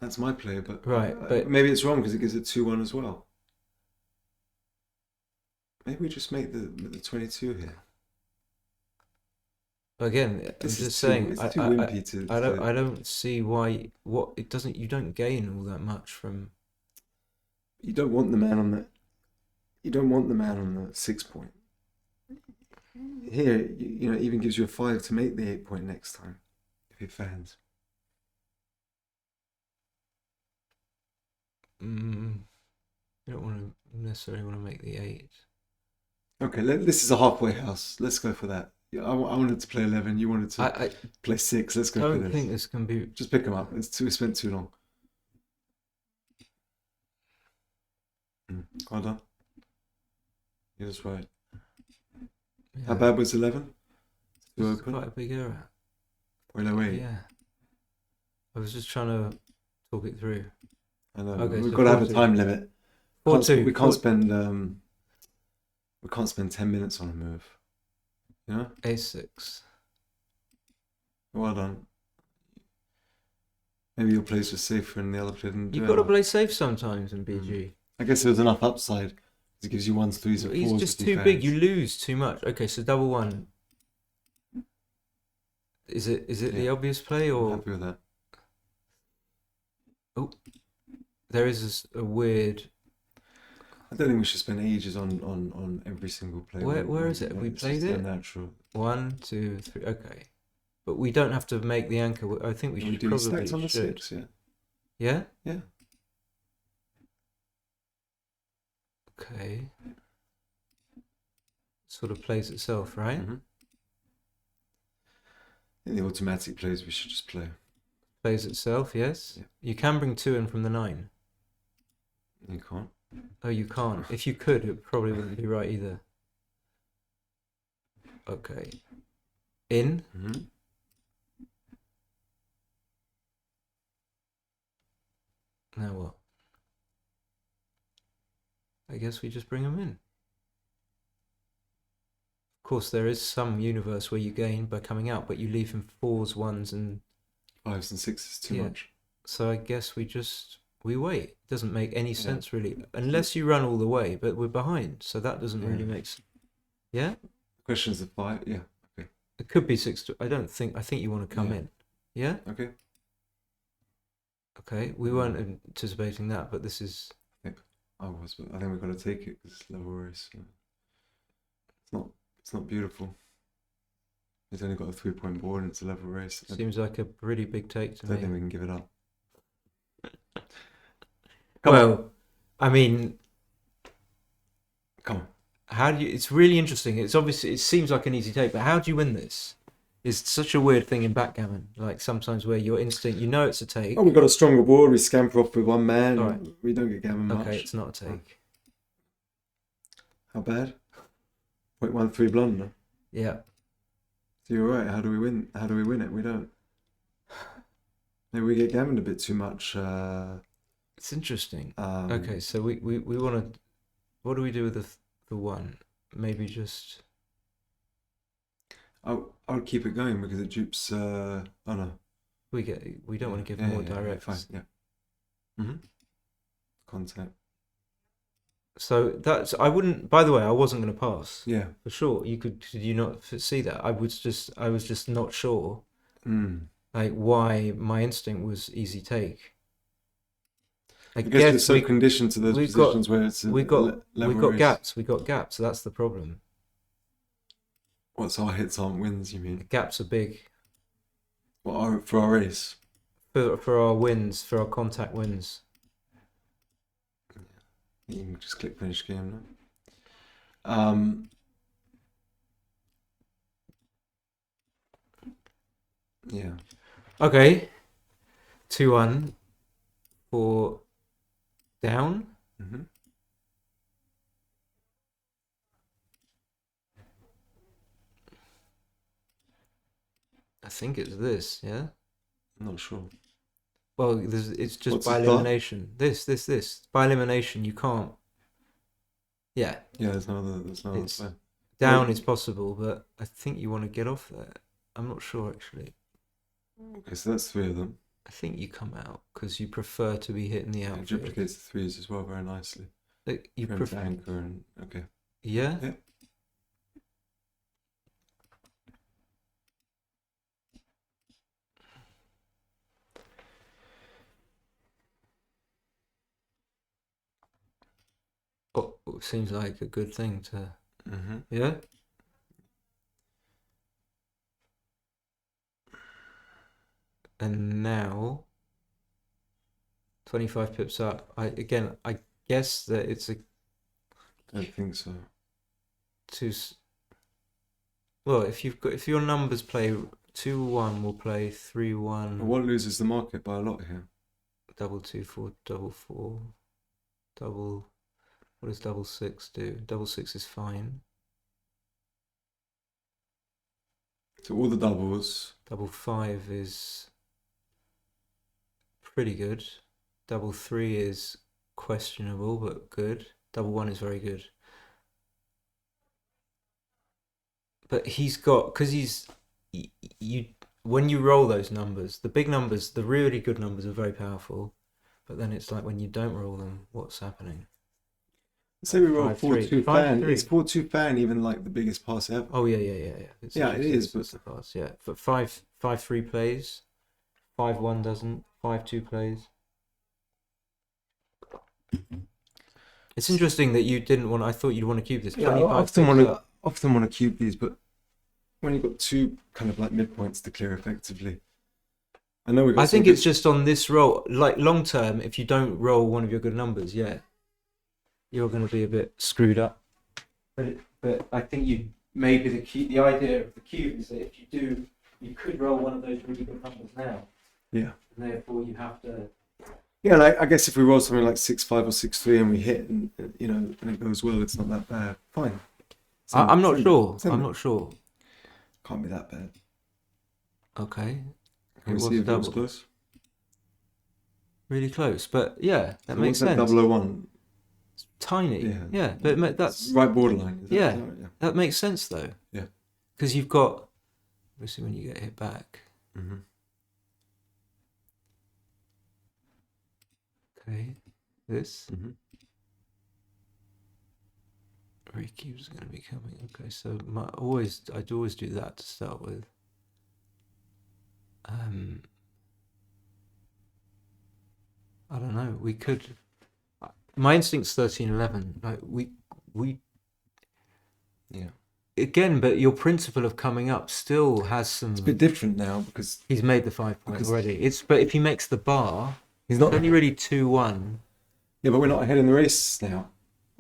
Speaker 2: That's my play, but
Speaker 1: but
Speaker 2: maybe it's wrong because it gives it 2-1 as well. Maybe we just make the 22 here.
Speaker 1: Again, I'm just saying.
Speaker 2: It's too wimpy
Speaker 1: I don't see why. What it doesn't. You don't gain all that much from.
Speaker 2: You don't want the man on the. You don't want the man on the 6 point. Here, it even gives you a 5 to make the 8 point next time, if he fans.
Speaker 1: You don't necessarily want to make the 8.
Speaker 2: Okay, this is a halfway house. Let's go for that. I wanted to play 11. You wanted to play 6. Let's go for this.
Speaker 1: I don't think this can be.
Speaker 2: Just pick them up. We spent too long. Well done. You're just right.
Speaker 1: Yeah.
Speaker 2: How bad was 11?
Speaker 1: Too open? Quite a big error.
Speaker 2: 0.08.
Speaker 1: Yeah. I was just trying to talk it through.
Speaker 2: I know. Okay, we've got to have a time limit. We can't spend 10 minutes on a move. You know?
Speaker 1: A6.
Speaker 2: Well done. Maybe your play's just safer and the other player didn't.
Speaker 1: You've got to play safe sometimes in BG.
Speaker 2: I guess there was enough upside. It gives you 1s, 3s, and 4s.
Speaker 1: He's just too big. You lose too much. Okay, so double 1. Is it the obvious play or?
Speaker 2: I'm happy with that.
Speaker 1: Oh, there is a weird.
Speaker 2: I don't think we should spend ages on every single play.
Speaker 1: Where is it? Have we played it?
Speaker 2: Natural.
Speaker 1: 1, 2, 3. Okay, but we don't have to make the anchor. I think we should probably
Speaker 2: stacked on the 6. Yeah.
Speaker 1: Yeah.
Speaker 2: Yeah.
Speaker 1: Okay. Sort of plays itself, right?
Speaker 2: Mm-hmm. In the automatic plays, we should just play.
Speaker 1: Plays itself, yes. Yeah. You can bring 2 in from the 9.
Speaker 2: You can't.
Speaker 1: Oh, you can't. If you could, it probably wouldn't be right either. Okay. In.
Speaker 2: Mm-hmm.
Speaker 1: Now what? I guess we just bring them in. Of course, there is some universe where you gain by coming out, but you leave in 4s, 1s, and
Speaker 2: 5s and 6s too
Speaker 1: Yeah.
Speaker 2: much.
Speaker 1: so I guess we wait. It doesn't make any sense really, unless you run all the way. But we're behind, so that doesn't really make sense. Yeah,
Speaker 2: Questions of 5. Yeah. Okay.
Speaker 1: it could be 6. I don't think. I think you want to come
Speaker 2: Yeah.
Speaker 1: in. Yeah.
Speaker 2: Okay.
Speaker 1: Okay. We weren't anticipating that, but this is.
Speaker 2: I was, but I think we've got to take it because it's level race. So it's not beautiful. It's only got a 3-point board and it's a level race. I
Speaker 1: Seems like a pretty big take to
Speaker 2: don't
Speaker 1: me.
Speaker 2: think we can give it up.
Speaker 1: Well, I mean,
Speaker 2: Come on.
Speaker 1: how do you? It's really interesting. It's obviously. It seems like an easy take, but how do you win this? It's such a weird thing in backgammon. Like sometimes where your instinct, you know, it's a take.
Speaker 2: Oh, we've got a stronger board. We scamper off with one man.
Speaker 1: All right.
Speaker 2: We don't get gammon much.
Speaker 1: Okay, it's not a take.
Speaker 2: How bad? 0.13 blunder.
Speaker 1: Yeah.
Speaker 2: So you're right. How do we win? How do we win it? We don't. Maybe we get gammoned a bit too much.
Speaker 1: It's interesting.
Speaker 2: Um,
Speaker 1: Okay, so we want to. What do we do with the 1? Maybe just.
Speaker 2: I would keep it going because it dupes. Oh no.
Speaker 1: We don't want to give
Speaker 2: Yeah,
Speaker 1: more
Speaker 2: yeah,
Speaker 1: direct.
Speaker 2: Fine. Yeah. Mm-hmm. Contact.
Speaker 1: So that's. I wouldn't. By the way, I wasn't going to pass.
Speaker 2: Yeah.
Speaker 1: For sure. Could you not see that? I was just not sure.
Speaker 2: Mm.
Speaker 1: Like why my instinct was easy take. I
Speaker 2: I guess we're
Speaker 1: guess
Speaker 2: so conditioned to those
Speaker 1: we've got-
Speaker 2: positions where it's
Speaker 1: we got
Speaker 2: level race.
Speaker 1: gaps. We got gaps. So that's the problem.
Speaker 2: What's our hits aren't wins? You
Speaker 1: The
Speaker 2: mean?
Speaker 1: gaps are big
Speaker 2: For our race?
Speaker 1: for our wins, for our contact wins.
Speaker 2: You can just click finish game now. Yeah.
Speaker 1: Okay. 2-1 for down.
Speaker 2: Mm-hmm.
Speaker 1: I think it's this. Yeah.
Speaker 2: I'm not sure.
Speaker 1: Well, it's just
Speaker 2: What's
Speaker 1: by
Speaker 2: the thought?
Speaker 1: elimination. This. By elimination, you can't. Yeah.
Speaker 2: Yeah, there's no other
Speaker 1: It's-
Speaker 2: plan.
Speaker 1: Down is possible, but I think you want to get off there. I'm not sure actually.
Speaker 2: Okay, so that's 3 of them.
Speaker 1: I think you come out because you prefer to be hitting the
Speaker 2: It
Speaker 1: outfield.
Speaker 2: duplicates the 3s as well very nicely.
Speaker 1: Like, you
Speaker 2: Going to
Speaker 1: prefer,
Speaker 2: anchor and okay.
Speaker 1: yeah.
Speaker 2: Yeah.
Speaker 1: Oh, seems like a good thing to.
Speaker 2: Mm-hmm.
Speaker 1: Yeah. And now, 25 pips up. I guess that it's a
Speaker 2: Don't think so.
Speaker 1: well, if your numbers play 2-1, we'll play 3-1.
Speaker 2: What loses the market by a lot here?
Speaker 1: Double 2-4, double 4, double. What does double 6 do? Double 6 is fine.
Speaker 2: So all the doubles.
Speaker 1: Double 5 is pretty good. Double 3 is questionable but good. Double 1 is very good. But he's got, because you when you roll those numbers, the big numbers, the really good numbers are very powerful. But then it's like when you don't roll them, what's happening?
Speaker 2: Say we roll
Speaker 1: 5-3.
Speaker 2: 4-2 fan.
Speaker 1: 5-3.
Speaker 2: Is 4-2 fan even like the biggest pass ever?
Speaker 1: Oh yeah. It's,
Speaker 2: Yeah, it is,
Speaker 1: it's the pass. Yeah, but 5-3 plays, 5-1 doesn't. 5-2 plays. It's interesting that you didn't want. I thought you'd want to cube this.
Speaker 2: Yeah, I
Speaker 1: 25
Speaker 2: often want to cube these, but when you've got 2 kind of like midpoints to clear effectively, I know we got.
Speaker 1: I think
Speaker 2: some
Speaker 1: it's just on this roll. Like long term, if you don't roll one of your good numbers, yeah, you're going to be a bit screwed up. But I think maybe the idea of the cube is that if you do, you could roll one of those really good numbers now.
Speaker 2: Yeah.
Speaker 1: And therefore, you have to.
Speaker 2: Yeah, like I guess if we roll something like 6-5 or 6-3 and we hit, and and it goes well, it's not that bad. Fine.
Speaker 1: I'm not sure.
Speaker 2: send
Speaker 1: I'm
Speaker 2: it.
Speaker 1: not sure.
Speaker 2: Can't be that bad.
Speaker 1: Okay.
Speaker 2: Can
Speaker 1: It
Speaker 2: we
Speaker 1: was
Speaker 2: see
Speaker 1: a
Speaker 2: if it was
Speaker 1: double.
Speaker 2: close?
Speaker 1: Really close, but yeah, that
Speaker 2: So
Speaker 1: makes
Speaker 2: what's that
Speaker 1: sense.
Speaker 2: 001?
Speaker 1: Tiny.
Speaker 2: Yeah.
Speaker 1: Yeah, but
Speaker 2: It's
Speaker 1: that's
Speaker 2: right borderline. Is
Speaker 1: yeah.
Speaker 2: that right? Yeah.
Speaker 1: That makes sense though.
Speaker 2: Yeah.
Speaker 1: Because you've got obviously when you get hit back.
Speaker 2: Mm-hmm.
Speaker 1: Okay. This
Speaker 2: Mm-hmm.
Speaker 1: Recube's going to be coming. Okay, so I'd always do that to start with. I don't know. We could. My instinct's 13-11. Like we
Speaker 2: Yeah.
Speaker 1: again, but your principle of coming up still has some.
Speaker 2: It's a bit different now because
Speaker 1: He's made the 5 point
Speaker 2: because-
Speaker 1: already. But if he makes the bar,
Speaker 2: he's
Speaker 1: it's
Speaker 2: not.
Speaker 1: only really 2-1.
Speaker 2: Yeah, but we're not ahead in the race now.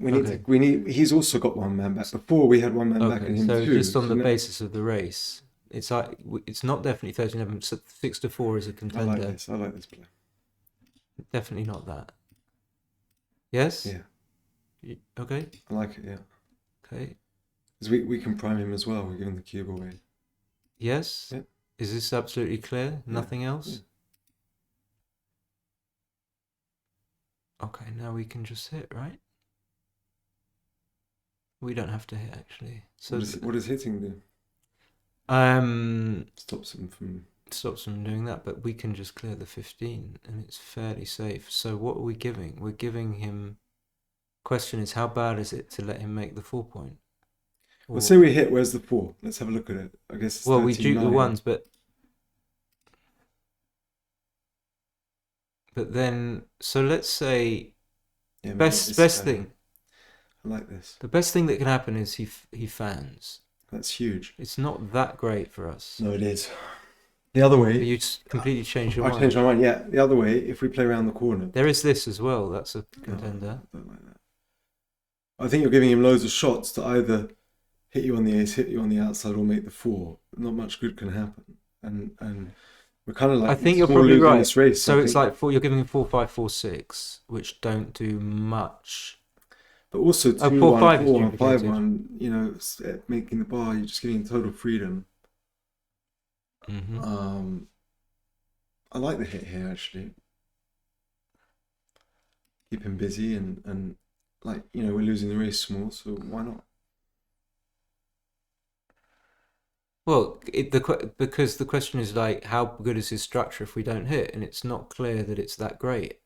Speaker 1: Okay.
Speaker 2: We need. He's also got one man back. Before we had one man back
Speaker 1: Okay,
Speaker 2: and him
Speaker 1: so
Speaker 2: too.
Speaker 1: just on the
Speaker 2: now-
Speaker 1: basis of the race, it's not definitely 13-11. 6-4 is a
Speaker 2: I
Speaker 1: contender.
Speaker 2: like this. I like this play.
Speaker 1: Definitely not that. Yes.
Speaker 2: Yeah,
Speaker 1: Okay.
Speaker 2: I like it. Yeah,
Speaker 1: Okay.
Speaker 2: because we can prime him as well. We're giving the cube away.
Speaker 1: Yes.
Speaker 2: Yeah.
Speaker 1: Is this absolutely clear? Nothing else?
Speaker 2: Yeah.
Speaker 1: Okay, now we can just hit, right? We don't have to hit actually. So
Speaker 2: What does hitting do? Stops him from.
Speaker 1: stops from doing that, but we can just clear the 15 and it's fairly safe. So what are we giving? We're giving him. Question is, how bad is it to let him make the 4 point?
Speaker 2: Well, say we hit. Where's the 4? Let's have a look at it. I guess. It's
Speaker 1: Well, we dupe the
Speaker 2: 13-9.
Speaker 1: ones, but then so let's say
Speaker 2: Yeah, maybe
Speaker 1: best
Speaker 2: this
Speaker 1: best
Speaker 2: guy.
Speaker 1: thing.
Speaker 2: I like this.
Speaker 1: The best thing that can happen is he fans.
Speaker 2: That's huge.
Speaker 1: It's not that great for us.
Speaker 2: No, it is. The other
Speaker 1: But
Speaker 2: way.
Speaker 1: you completely change your
Speaker 2: I
Speaker 1: mind.
Speaker 2: changed my mind. Yeah, the other way. If we play around the corner.
Speaker 1: There is this as well. That's a contender.
Speaker 2: No, I don't like that. I think you're giving him loads of shots to either hit you on the ace, hit you on the outside, or make the 4. Not much good can happen. And we're kind of like.
Speaker 1: I think you're
Speaker 2: small
Speaker 1: probably
Speaker 2: losing
Speaker 1: right.
Speaker 2: This race,
Speaker 1: So
Speaker 2: I
Speaker 1: it's
Speaker 2: think.
Speaker 1: like you're giving him 4, 5, 4, 6, which don't do much.
Speaker 2: But also 2,
Speaker 1: 4,
Speaker 2: 1,
Speaker 1: 5 is
Speaker 2: 4, 5,
Speaker 1: duplicated.
Speaker 2: 1. You know, making the bar. You're just giving total freedom.
Speaker 1: Mm-hmm.
Speaker 2: I like the hit here actually. Keep him busy and like we're losing the race small, so why not?
Speaker 1: Well, because the question is like, how good is his structure if we don't hit, and it's not clear that it's that great,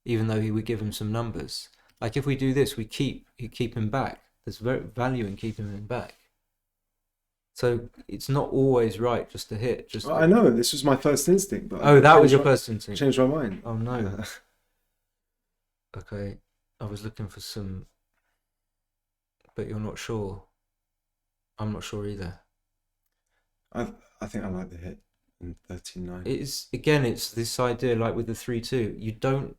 Speaker 1: even though we give him some numbers. Like if we do this, we keep him back. There's value in keeping him back. So it's not always right just to hit. Just
Speaker 2: Well, I know this was my first instinct, but
Speaker 1: oh, that was your
Speaker 2: changed
Speaker 1: first
Speaker 2: my-
Speaker 1: instinct.
Speaker 2: changed my mind.
Speaker 1: Oh no. Okay, I was looking for some, but you're not sure. I'm not sure either.
Speaker 2: I think I like the hit in 13-9.
Speaker 1: It's this idea like with the 3-2. You don't.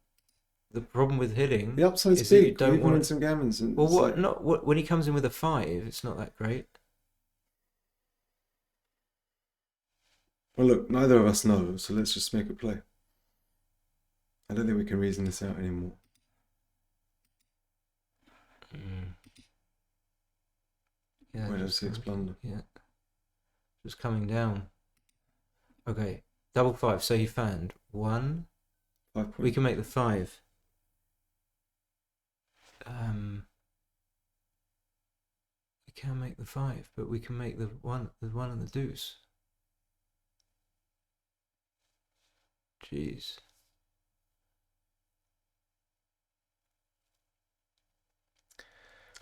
Speaker 1: The problem with hitting.
Speaker 2: The upside's
Speaker 1: is that
Speaker 2: big.
Speaker 1: you don't
Speaker 2: Even
Speaker 1: want
Speaker 2: win
Speaker 1: it.
Speaker 2: some gammons. And
Speaker 1: Well,
Speaker 2: it's
Speaker 1: what?
Speaker 2: like-
Speaker 1: Not what? When he comes in with a 5, it's not that great.
Speaker 2: Well, look, neither of us know, so let's just make a play. I don't think we can reason this out anymore.
Speaker 1: Yeah.
Speaker 2: Why
Speaker 1: just
Speaker 2: 6
Speaker 1: coming-
Speaker 2: blunder?
Speaker 1: Yeah. Just coming down. Okay. Double 5. So he fanned 1.
Speaker 2: 5 points.
Speaker 1: We can make the 5. We can make the 5, but we can make the 1 and the deuce. Jeez.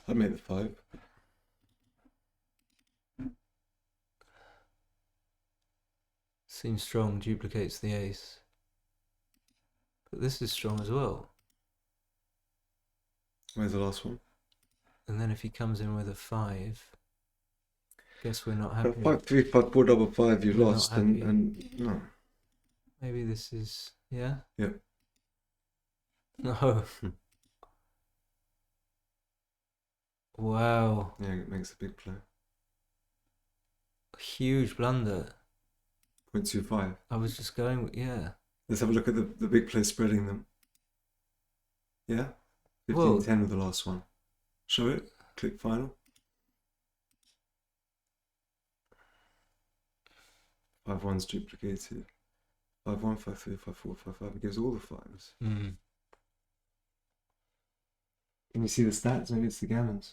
Speaker 2: I'd make the 5.
Speaker 1: Seems strong, duplicates the ace. But this is strong as well.
Speaker 2: Where's the last one?
Speaker 1: And then if he comes in with a 5, guess we're not happy.
Speaker 2: 5, 3, 5, 4, double 5. You've
Speaker 1: We're not
Speaker 2: lost,
Speaker 1: happy.
Speaker 2: and no.
Speaker 1: Maybe this is, yeah?
Speaker 2: Yeah.
Speaker 1: No. Wow.
Speaker 2: Yeah, it makes a big play.
Speaker 1: Huge blunder.
Speaker 2: 0.25.
Speaker 1: I was just going, yeah.
Speaker 2: Let's have a look at the big play spreading them. Yeah? 15-10
Speaker 1: Well-
Speaker 2: with the last one. Show it. Click final. 5-1's duplicated. 5-1, 5-3, 5-4, 5-5. It gives all the 5s.
Speaker 1: Mm.
Speaker 2: Can you see the stats? Maybe it's the gammons.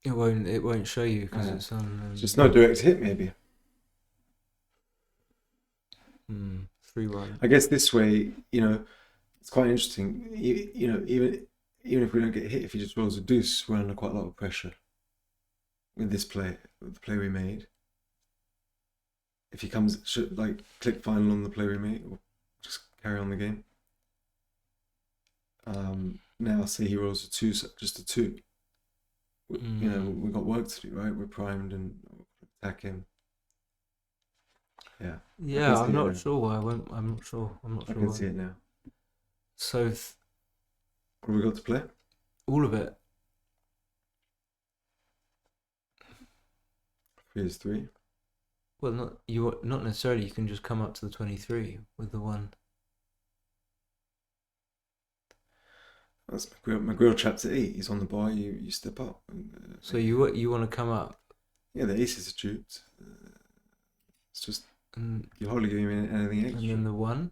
Speaker 1: It won't show you because
Speaker 2: Yeah.
Speaker 1: it's on.
Speaker 2: Just no direct hit, maybe.
Speaker 1: 3-1.
Speaker 2: I guess this way, it's quite interesting. Even if we don't get hit, if he just rolls a deuce, we're under quite a lot of pressure with this play, with the play we made. If he comes, click final on the play we made, or just carry on the game. Now, say he rolls a 2, just a 2. We've got work to do, right? We're primed and attack him. Yeah.
Speaker 1: Yeah,
Speaker 2: see
Speaker 1: I'm
Speaker 2: it
Speaker 1: not
Speaker 2: now.
Speaker 1: sure why I won't. I'm not sure.
Speaker 2: I can see it now.
Speaker 1: So
Speaker 2: What have we got to play?
Speaker 1: all of it.
Speaker 2: 3 is 3.
Speaker 1: Well, not necessarily. You can just come up to the 23 with the 1.
Speaker 2: That's McGrill traps at 8. He's on the bar. You step up.
Speaker 1: So you want to come up?
Speaker 2: Yeah, the aces are duped. It's just
Speaker 1: And
Speaker 2: you're hardly giving him anything extra.
Speaker 1: And then the 1.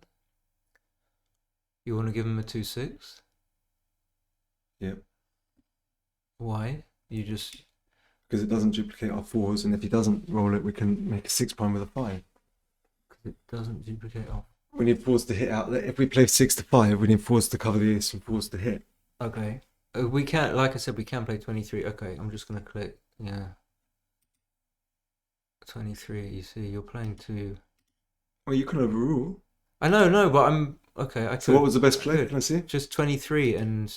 Speaker 1: You want to give him a 2-6?
Speaker 2: Yep.
Speaker 1: Why? You just.
Speaker 2: Because it doesn't duplicate our 4s, and if he doesn't roll it, we can make a 6 prime with a 5.
Speaker 1: Because it doesn't duplicate off.
Speaker 2: We need 4s to hit out. If we play 6 to 5, we need 4s to cover the ace and 4s to hit.
Speaker 1: Okay. We can't. Like I said, we can play 23. Okay, I'm just gonna click. Yeah. 23. You see, you're playing 2.
Speaker 2: Well, you can overrule.
Speaker 1: I know, no, but I'm okay.
Speaker 2: So what was the best play? Can I see?
Speaker 1: Just 23 and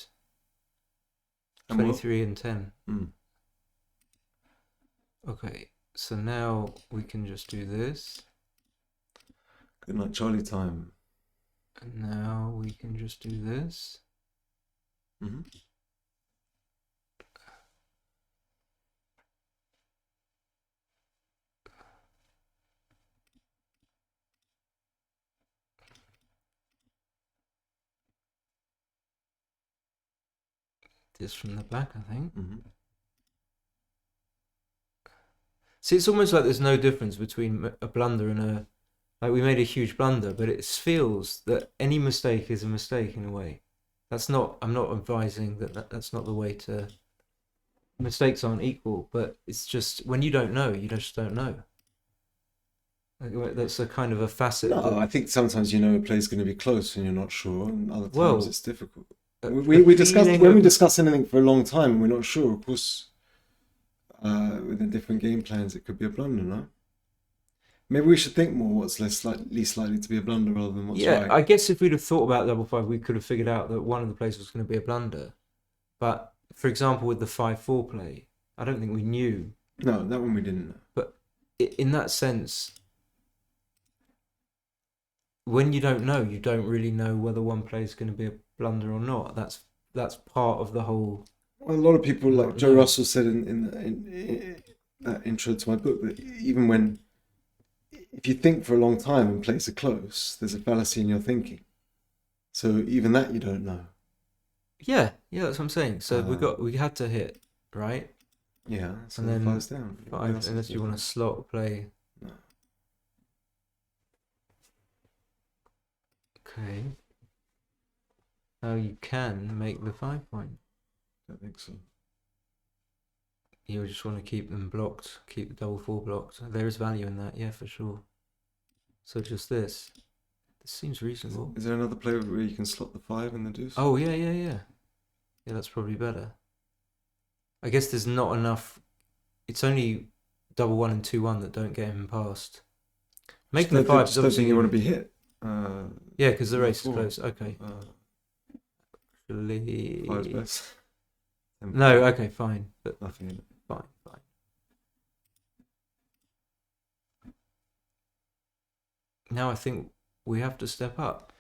Speaker 2: And what?
Speaker 1: 23 and 10.
Speaker 2: Mm.
Speaker 1: Okay, so now we can just do this,
Speaker 2: Good night, Charlie time.
Speaker 1: and now we can just do this.
Speaker 2: Mm-hmm.
Speaker 1: This from the back, I think.
Speaker 2: Mm-hmm.
Speaker 1: See, it's almost like there's no difference between a blunder and a. Like, we made a huge blunder, but it feels that any mistake is a mistake in a way. That's not. I'm not advising that's not the way to. Mistakes aren't equal, but it's just when you don't know, you just don't know. Like, that's a kind of a facet.
Speaker 2: No, I think sometimes a play's going to be close and you're not sure, and other times
Speaker 1: Well,
Speaker 2: it's difficult.
Speaker 1: the
Speaker 2: We discuss
Speaker 1: feeling
Speaker 2: when we
Speaker 1: of-
Speaker 2: discuss anything for a long time and we're not sure. Of course, with the different game plans, it could be a blunder. No, maybe we should think more what's least likely to be a blunder rather than what's
Speaker 1: Yeah,
Speaker 2: right.
Speaker 1: I guess if we'd have thought about double 5, we could have figured out that one of the plays was going to be a blunder. But for example, with the 5-4 play, I don't think we knew.
Speaker 2: No, that one we didn't know.
Speaker 1: But in that sense, when you don't know, you don't really know whether one play is going to be a blunder or not. That's part of the whole.
Speaker 2: Well, a lot of people, like
Speaker 1: Not
Speaker 2: Joe
Speaker 1: know.
Speaker 2: Russell said in that intro to my book, that even if you think for a long time and plays are close, there's a fallacy in your thinking. So even that you don't know.
Speaker 1: Yeah, that's what I'm saying. So we had to hit, right?
Speaker 2: Yeah, so
Speaker 1: And then
Speaker 2: 5's down. What
Speaker 1: 5,
Speaker 2: else
Speaker 1: unless
Speaker 2: is
Speaker 1: you want
Speaker 2: there?
Speaker 1: to slot play.
Speaker 2: No.
Speaker 1: Okay. Now you can make the 5 point.
Speaker 2: I think so.
Speaker 1: You just want to keep them blocked, keep the double 4 blocked. There is value in that, yeah, for sure. So just this. This seems reasonable.
Speaker 2: Is there another play where you can slot the 5 and the deuce?
Speaker 1: Oh, yeah. Yeah, that's probably better. I guess there's not enough. It's only double 1 and 2-1 that don't get him past. Making the 5 is
Speaker 2: don't think
Speaker 1: obviously.
Speaker 2: you want to be hit.
Speaker 1: Yeah, because the race is
Speaker 2: 4.
Speaker 1: close. Okay. Actually.
Speaker 2: 5's best.
Speaker 1: No, okay, fine. But
Speaker 2: Nothing in it.
Speaker 1: fine. Now I think we have to step up.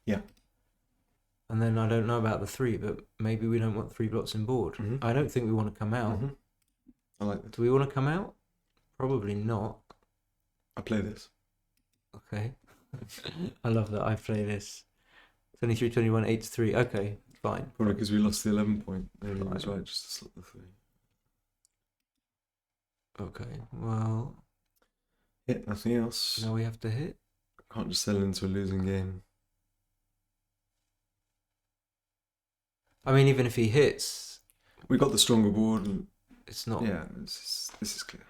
Speaker 2: Yeah.
Speaker 1: And then I don't know about the 3, but maybe we don't want 3 blocks in board.
Speaker 2: Mhm.
Speaker 1: I don't think we want to come out.
Speaker 2: Mhm. I like that.
Speaker 1: Do we want to come out? Probably not.
Speaker 2: I play this.
Speaker 1: Okay. I love that. I play this. 23, 21, 8-3. Okay, fine.
Speaker 2: Probably because we lost the 11 point. Maybe it was
Speaker 1: Fine.
Speaker 2: right just to slot the 3.
Speaker 1: Okay, well.
Speaker 2: Hit, nothing else.
Speaker 1: Now we have to hit.
Speaker 2: Can't just settle into a losing game.
Speaker 1: I mean, even if he hits,
Speaker 2: We got the stronger board, and
Speaker 1: it's not.
Speaker 2: yeah, this is clear.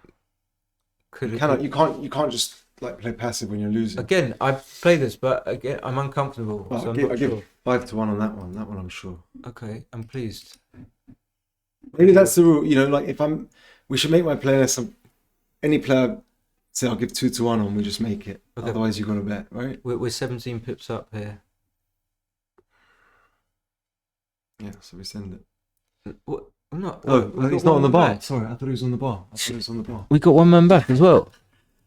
Speaker 1: Could
Speaker 2: You can't just like play passive when you're losing.
Speaker 1: Again, I play this, but again, I'm uncomfortable.
Speaker 2: Well,
Speaker 1: so I'm
Speaker 2: I
Speaker 1: not
Speaker 2: give
Speaker 1: sure.
Speaker 2: 5-1 on that one. That one I'm sure.
Speaker 1: Okay, I'm pleased.
Speaker 2: Maybe that's the rule. You know, like we should make my player any player say I'll give 2-1 on. We just make it.
Speaker 1: Okay.
Speaker 2: Otherwise, you got to bet, right?
Speaker 1: We're 17 pips up here.
Speaker 2: Yeah. So we send it.
Speaker 1: What? I'm not.
Speaker 2: Oh,
Speaker 1: we
Speaker 2: he's
Speaker 1: got
Speaker 2: not
Speaker 1: one
Speaker 2: on the
Speaker 1: man
Speaker 2: bar.
Speaker 1: back.
Speaker 2: Sorry, I thought he was on the bar.
Speaker 1: We got one man back as well.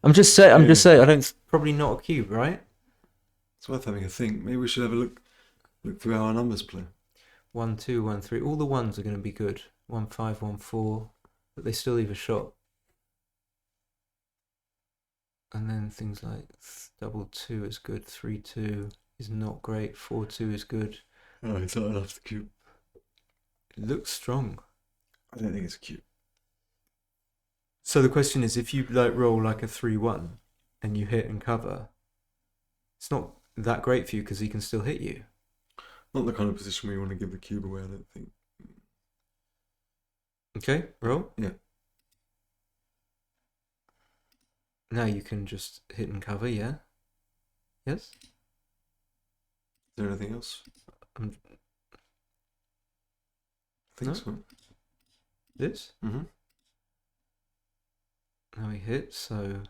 Speaker 1: I'm just saying. I'm
Speaker 2: Yeah.
Speaker 1: just saying. I don't. Probably not a cube, right?
Speaker 2: It's worth having a think. Maybe we should have a look through how our numbers play.
Speaker 1: 1, 2, 1, 3. All the ones are going to be good. 1, 5, 1, 4, but they still leave a shot. And then things like 2 is good. 3, 2 is not great. 4, 2 is good.
Speaker 2: Oh, it's not enough to cube.
Speaker 1: It looks strong.
Speaker 2: I don't think it's a cube.
Speaker 1: So the question is, if you roll like a 3-1 and you hit and cover, it's not that great for you because he can still hit you.
Speaker 2: Not the kind of position where you want to give the cube away, I don't think.
Speaker 1: Okay, roll.
Speaker 2: Yeah.
Speaker 1: Now you can just hit and cover, yeah? Yes?
Speaker 2: Is there anything else?
Speaker 1: Um,
Speaker 2: I think
Speaker 1: no.
Speaker 2: so.
Speaker 1: This?
Speaker 2: Mm-hmm.
Speaker 1: Now we hit, so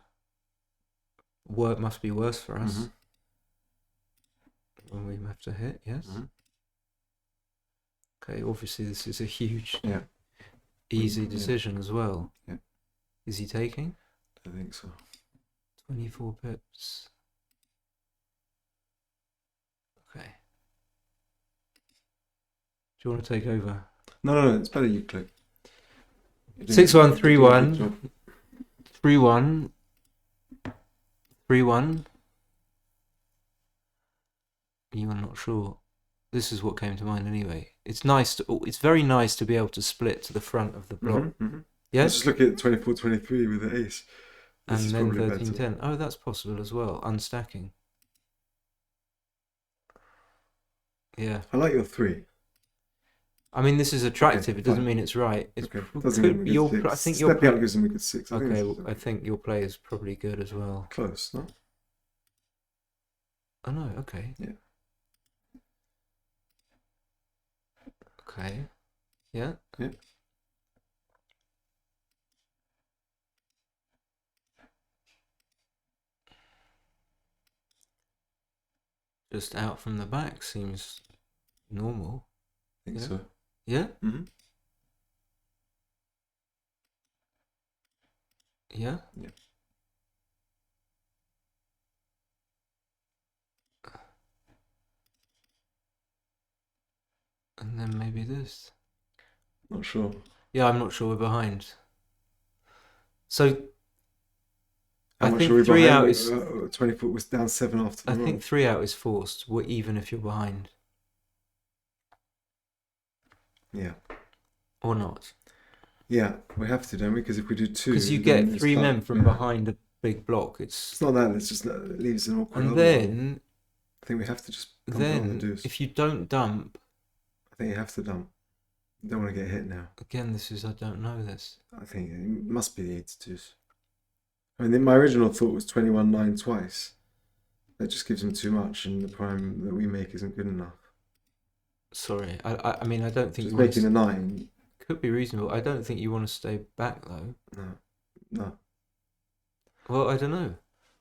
Speaker 1: work must be worse for us.
Speaker 2: Mhm.
Speaker 1: When we have to hit, yes?
Speaker 2: Mhm.
Speaker 1: Okay, obviously this is a huge,
Speaker 2: Yeah.
Speaker 1: easy
Speaker 2: Yeah.
Speaker 1: decision as well.
Speaker 2: Yeah.
Speaker 1: Is he taking?
Speaker 2: I think so.
Speaker 1: 24 pips. Okay. Do you want to take over?
Speaker 2: No, it's better you click.
Speaker 1: 6-1,
Speaker 2: You're doing a
Speaker 1: 3-1.
Speaker 2: good job.
Speaker 1: 3-1. 3-1. You are not sure. This is what came to mind anyway. It's very nice to be able to split to the front of the block.
Speaker 2: Mhm, mhm.
Speaker 1: Yes?
Speaker 2: Let's just look at 24-23 with the ace. This
Speaker 1: And
Speaker 2: is
Speaker 1: then
Speaker 2: probably better.
Speaker 1: 13-10. Oh, that's possible as well. Unstacking. Yeah.
Speaker 2: I like your 3.
Speaker 1: I mean, this is attractive.
Speaker 2: Okay,
Speaker 1: it doesn't
Speaker 2: fine.
Speaker 1: mean it's right. It's
Speaker 2: Okay.
Speaker 1: could
Speaker 2: Doesn't mean
Speaker 1: be
Speaker 2: we
Speaker 1: your.
Speaker 2: get
Speaker 1: I
Speaker 2: six.
Speaker 1: think your
Speaker 2: Stepping up
Speaker 1: play.
Speaker 2: gives them a good 6. I think
Speaker 1: Okay,
Speaker 2: it's
Speaker 1: I think your play is probably good as well.
Speaker 2: close, no?
Speaker 1: Oh no. Okay.
Speaker 2: Yeah.
Speaker 1: Okay. Yeah.
Speaker 2: Yeah.
Speaker 1: Just out from the back seems normal.
Speaker 2: I think
Speaker 1: Yeah.
Speaker 2: so.
Speaker 1: Yeah.
Speaker 2: Mm-hmm.
Speaker 1: Yeah.
Speaker 2: Yeah.
Speaker 1: And then maybe this.
Speaker 2: Not sure.
Speaker 1: Yeah, I'm not sure. We're behind. So
Speaker 2: How
Speaker 1: I
Speaker 2: much
Speaker 1: think
Speaker 2: are we
Speaker 1: 3
Speaker 2: behind?
Speaker 1: out is.
Speaker 2: 20 was down 7 after the
Speaker 1: I
Speaker 2: roll.
Speaker 1: think 3 out is forced. Even if you're behind
Speaker 2: Yeah.
Speaker 1: or not,
Speaker 2: Yeah, we have to, don't we? Because if we do 2...
Speaker 1: because you
Speaker 2: then
Speaker 1: get
Speaker 2: it's
Speaker 1: 3
Speaker 2: tough.
Speaker 1: men from
Speaker 2: Yeah.
Speaker 1: behind a big block.
Speaker 2: It's not that, it's just it leaves an awkward
Speaker 1: And
Speaker 2: other
Speaker 1: then
Speaker 2: roll. I think we have to just dump it on the deuce.
Speaker 1: if you don't dump,
Speaker 2: I think you have to dump. You don't want to get hit now.
Speaker 1: again, this is I don't know this.
Speaker 2: I think it must be the 8 deuce. I mean, my original thought was 21-9 twice. That just gives him too much, and the prime that we make isn't good enough.
Speaker 1: Sorry, I mean I don't think
Speaker 2: Just
Speaker 1: you want
Speaker 2: making
Speaker 1: to,
Speaker 2: a 9.
Speaker 1: could be reasonable. I don't think you want to stay back though.
Speaker 2: No.
Speaker 1: Well, I don't know.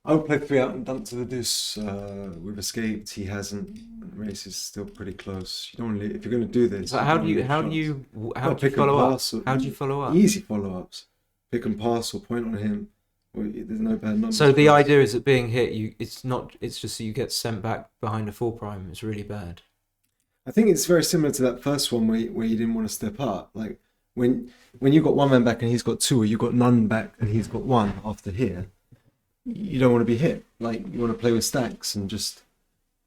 Speaker 2: I would play 3 out and dump to the deuce. We've escaped. He hasn't. Race is still pretty close. You don't want to. If you're going to do this.
Speaker 1: So
Speaker 2: you
Speaker 1: how
Speaker 2: don't
Speaker 1: do you
Speaker 2: leave
Speaker 1: how do
Speaker 2: shots.
Speaker 1: you
Speaker 2: Well,
Speaker 1: how do you
Speaker 2: pick and
Speaker 1: follow up?
Speaker 2: pass or-
Speaker 1: How do you follow up?
Speaker 2: Easy follow-ups. Pick and pass or point on him. There's no bad numbers.
Speaker 1: So the
Speaker 2: for us.
Speaker 1: idea is that being hit, it's just that you get sent back behind a 4 prime. It's really bad.
Speaker 2: I think it's very similar to that first one where you didn't want to step up. Like when you got 1 man back and he's got 2, or you got none back and he's got 1 after here, you don't want to be hit. Like you want to play with stacks and just,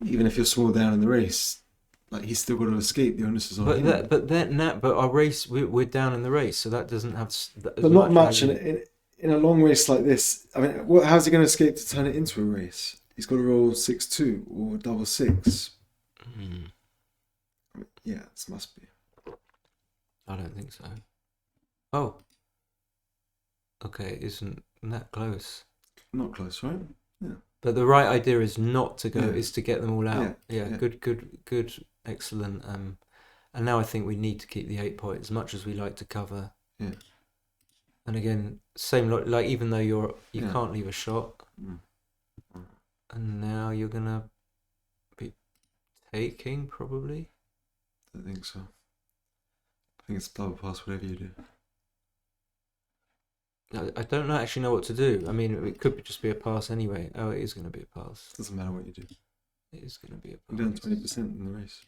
Speaker 2: even if you're small down in the race, like he's still got to escape. The onus is on him.
Speaker 1: But our race, we're down in the race, so that doesn't have.
Speaker 2: But not much. And in a long race like this, I mean, how's he going to escape to turn it into a race? He's got to roll 6-2 or double 6.
Speaker 1: Mm,
Speaker 2: I mean, yeah, this must be.
Speaker 1: I don't think so. Oh. Okay, it isn't that close.
Speaker 2: Not close, right?
Speaker 1: But the right idea is not to go,
Speaker 2: Yeah.
Speaker 1: is to get them all out.
Speaker 2: Yeah.
Speaker 1: Good, excellent. And now I think we need to keep the 8 point as much as we like to cover.
Speaker 2: Yeah.
Speaker 1: And again, same like even though you
Speaker 2: Yeah.
Speaker 1: can't leave a shot,
Speaker 2: Mm.
Speaker 1: and now you're gonna be taking probably.
Speaker 2: I don't think so. I think it's double pass, whatever you do.
Speaker 1: I don't actually know what to do. I mean, it could just be a pass anyway. Oh, it is going to be a pass.
Speaker 2: Doesn't matter what you do.
Speaker 1: It is going to be a
Speaker 2: You're down
Speaker 1: pass.
Speaker 2: 20% in the race.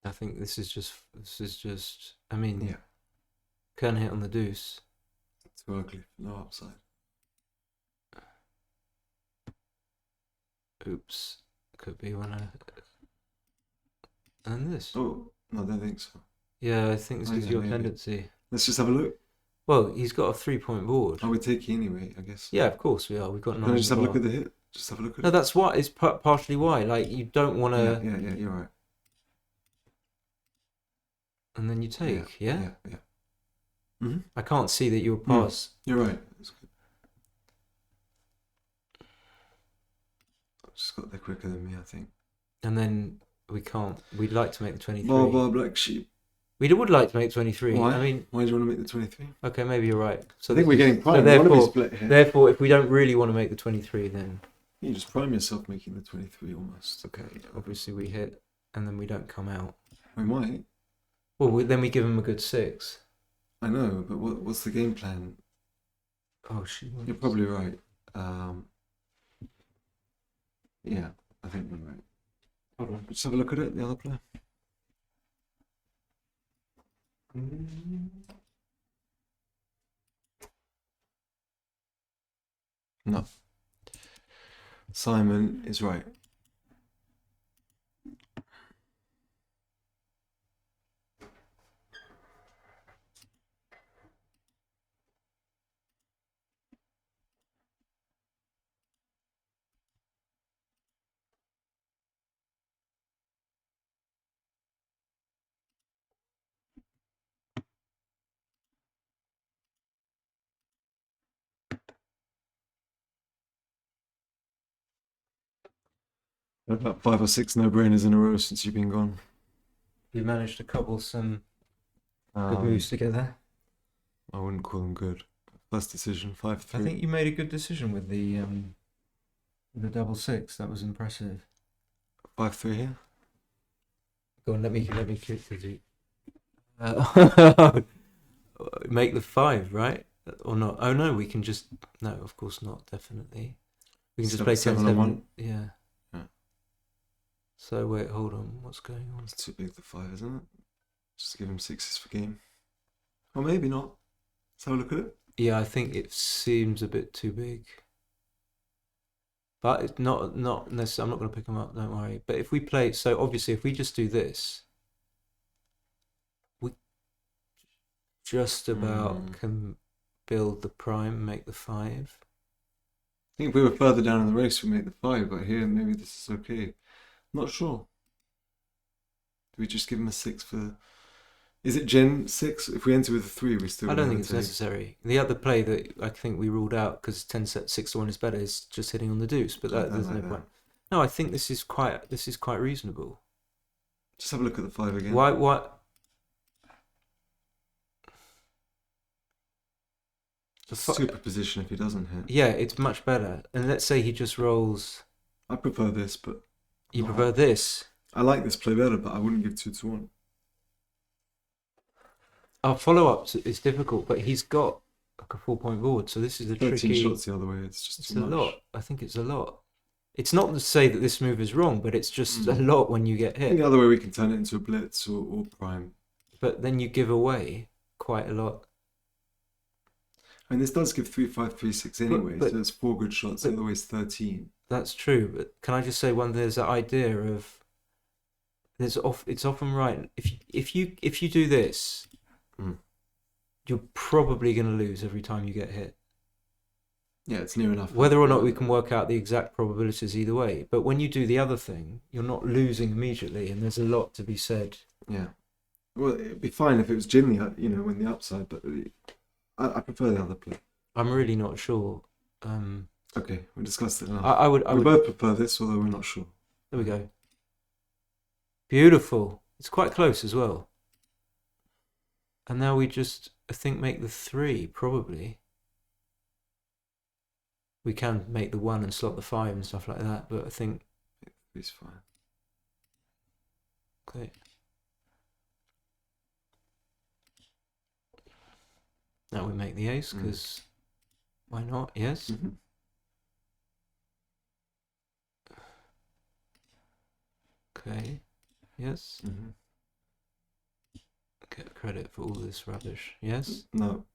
Speaker 1: I think this is just. I mean,
Speaker 2: Yeah.
Speaker 1: can hit on the deuce.
Speaker 2: Too ugly. No upside.
Speaker 1: Oops, could be one. And this.
Speaker 2: Oh, no, I don't think so.
Speaker 1: Yeah, I think this
Speaker 2: Oh,
Speaker 1: is
Speaker 2: yeah,
Speaker 1: your
Speaker 2: maybe.
Speaker 1: tendency.
Speaker 2: Let's just have a look.
Speaker 1: Well, he's got a 3-point board.
Speaker 2: Oh, we're taking anyway, I guess.
Speaker 1: Yeah, of course we are. We've got
Speaker 2: Can
Speaker 1: 9.
Speaker 2: I just have a look
Speaker 1: bar.
Speaker 2: at the hit? Just have a look at
Speaker 1: No,
Speaker 2: it.
Speaker 1: that's why. It's partially why. Like you don't want to,
Speaker 2: Yeah, you're right.
Speaker 1: and then you take. Yeah.
Speaker 2: Yeah. Mm-hmm.
Speaker 1: I can't see that you'll pass.
Speaker 2: You're right. That's good. I've just got there quicker than me, I think.
Speaker 1: And then we can't. We'd like to make the 23.
Speaker 2: Bar, black sheep.
Speaker 1: We would like to make 23.
Speaker 2: Why?
Speaker 1: I mean,
Speaker 2: Why do you want to make the 23?
Speaker 1: okay, maybe you're right. So
Speaker 2: I think we're getting
Speaker 1: so
Speaker 2: primed. We want to be
Speaker 1: therefore,
Speaker 2: split here.
Speaker 1: therefore, if we don't really want to make the 23, then
Speaker 2: You just prime yourself making the 23 almost.
Speaker 1: okay, obviously we hit, and then we don't come out.
Speaker 2: We might.
Speaker 1: Well, then we give him a good 6.
Speaker 2: I know, but what's the game plan?
Speaker 1: Oh, she.
Speaker 2: You're probably right. Yeah, I think we're right.
Speaker 1: Hold on.
Speaker 2: Just have a look at it, the other player. No. Simon is right. About 5 or 6 no-brainers in a row since you've been gone.
Speaker 1: You managed to cobble some good
Speaker 2: Um,
Speaker 1: moves together.
Speaker 2: I wouldn't call them good. First decision, 5-3.
Speaker 1: I think you made a good decision with the double 6. That was impressive.
Speaker 2: 5-3 here.
Speaker 1: Go on, let me click the make the 5, right? Or not? Oh no, we can just no, of course not. Definitely, we can just play
Speaker 2: 7
Speaker 1: 10-7.
Speaker 2: on 1.
Speaker 1: Yeah.
Speaker 2: Yeah.
Speaker 1: So wait, hold on. What's going on?
Speaker 2: It's too big, the 5, isn't it? Just give him 6s for game. Or maybe not. Let's have a look at it.
Speaker 1: Yeah, I think it seems a bit too big. But it's not necessarily. I'm not going to pick them up. Don't worry. But if we play, so obviously, if we just do this, we just about can build the prime, make the 5.
Speaker 2: I think if we were further down in the race, we'd make the 5, but here, maybe this is okay. Not sure. Do we just give him a 6 for... Is it Gen 6? If we enter with a 3, we still...
Speaker 1: I don't think it's
Speaker 2: take.
Speaker 1: necessary. The other play that I think we ruled out because 6-1 is better is just hitting on the deuce, but
Speaker 2: I don't
Speaker 1: there's
Speaker 2: like
Speaker 1: no
Speaker 2: that.
Speaker 1: point. No, I think this is quite reasonable.
Speaker 2: Just have a look at the 5 again.
Speaker 1: Why?
Speaker 2: Superposition if he doesn't hit.
Speaker 1: Yeah, it's much better. And let's say he just rolls.
Speaker 2: I prefer this, but...
Speaker 1: You
Speaker 2: No.
Speaker 1: prefer this?
Speaker 2: I like this play better, but I wouldn't give 2-1.
Speaker 1: Our follow-up is difficult, but he's got like a 4-point board, so this is a
Speaker 2: 13
Speaker 1: tricky.
Speaker 2: shots the other way, it's just
Speaker 1: It's
Speaker 2: too
Speaker 1: a
Speaker 2: much.
Speaker 1: lot. I think it's a lot. It's not to say that this move is wrong, but it's just a
Speaker 2: Mm.
Speaker 1: lot when you get
Speaker 2: I think
Speaker 1: hit.
Speaker 2: the other way we can turn it into a blitz or prime.
Speaker 1: But then you give away quite a lot.
Speaker 2: And this does give 3-5, 3-6 anyway,
Speaker 1: but-
Speaker 2: so it's 4 good shots,
Speaker 1: but-
Speaker 2: otherwise 13.
Speaker 1: That's true, but can I just say one? There's that idea of it's often right. If you do this,
Speaker 2: Mm.
Speaker 1: you're probably going to lose every time you get hit.
Speaker 2: Yeah, it's near enough.
Speaker 1: Whether or not we can work out the exact probabilities either way, but when you do the other thing, you're not losing immediately, and there's a lot to be said.
Speaker 2: Yeah. Well, it'd be fine if it was Jim, when the upside, but I prefer the other play.
Speaker 1: I'm really not sure.
Speaker 2: Okay, we discussed it enough.
Speaker 1: I would.
Speaker 2: we both prefer this, although we're not sure.
Speaker 1: There we go. Beautiful. It's quite close as well. And now we just, I think, make the 3, probably. We can make the 1 and slot the 5 and stuff like that, but I think...
Speaker 2: It's fine.
Speaker 1: Okay. Now we make the ace, because... Why not? Yes?
Speaker 2: Mm-hmm.
Speaker 1: Okay. Yes?
Speaker 2: Mm-hmm.
Speaker 1: Get credit for all this rubbish. Yes?
Speaker 2: No,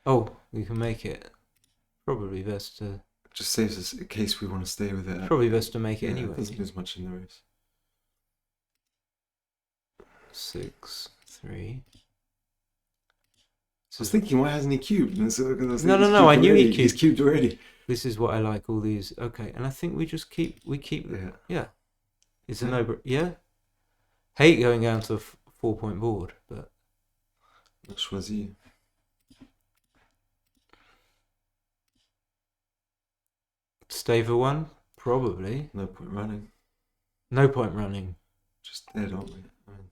Speaker 1: Oh, we can make it. Probably best to...
Speaker 2: it just saves us in case we want to stay with it.
Speaker 1: Probably best to make it
Speaker 2: Yeah,
Speaker 1: anyway.
Speaker 2: It doesn't lose much in the race.
Speaker 1: 6, 3.
Speaker 2: I was thinking, why hasn't he cubed? And so,
Speaker 1: No, I knew he
Speaker 2: He's cubed already.
Speaker 1: This is what I like. All these. Okay, and I think we just keep.
Speaker 2: Yeah.
Speaker 1: Yeah. It's a
Speaker 2: Yeah.
Speaker 1: no. Yeah. Hate going down to a 4-point board, but
Speaker 2: Choisi.
Speaker 1: stay for 1 probably.
Speaker 2: No point running.
Speaker 1: No point running.
Speaker 2: Just dead, aren't we? I mean,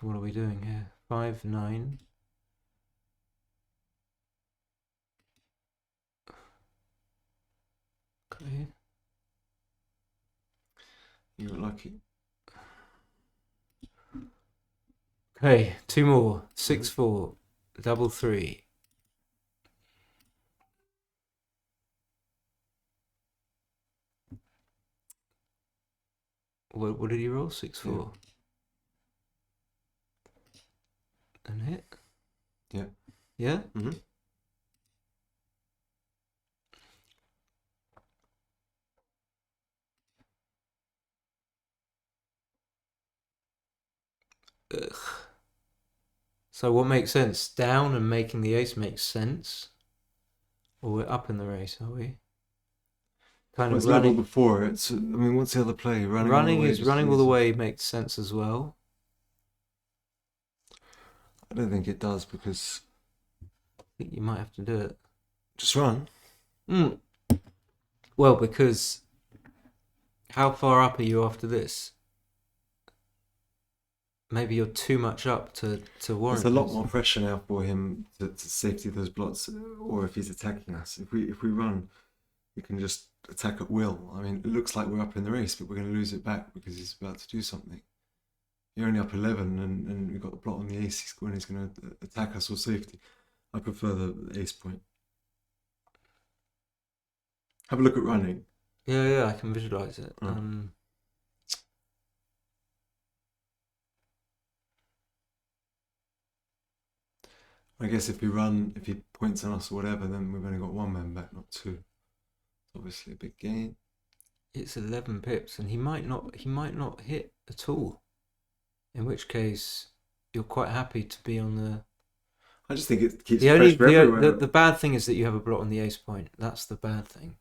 Speaker 1: What are we doing here? 5, 9. Okay.
Speaker 2: you were lucky.
Speaker 1: Okay, 2 more. 6, 4. Double 3. What did he roll? 6, 4. And hit?
Speaker 2: Yeah.
Speaker 1: Yeah?
Speaker 2: Mm-hmm.
Speaker 1: Ugh. So what makes sense? Down and making the ace makes sense? Or we're up in the race, are we? Kind
Speaker 2: Well,
Speaker 1: of
Speaker 2: it's level
Speaker 1: running.
Speaker 2: before it. So, I mean, what's the other play? Running
Speaker 1: Running all the way makes sense as well.
Speaker 2: I don't think it does because
Speaker 1: I think you might have to do it.
Speaker 2: just run.
Speaker 1: Well, because how far up are you after this? Maybe you're too much up to warrant.
Speaker 2: There's a lot
Speaker 1: this.
Speaker 2: more pressure now for him to safety those blots, or if he's attacking us. If we run, we can just attack at will. I mean, it looks like we're up in the race, but we're going to lose it back because he's about to do something. You're only up 11, and we've got the plot on the ace when he's going to attack us or safety. I prefer the ace point. Have a look at running.
Speaker 1: Yeah, I can visualize it.
Speaker 2: Mm. I guess if we run, if he points on us or whatever, then we've only got 1 man back, not 2. It's obviously a big gain.
Speaker 1: It's 11 pips, and he might not hit at all. In which case, you're quite happy to be on the.
Speaker 2: I just think it keeps
Speaker 1: The
Speaker 2: pressure everywhere.
Speaker 1: the bad thing is that you have a blot on the ace point. That's the bad thing.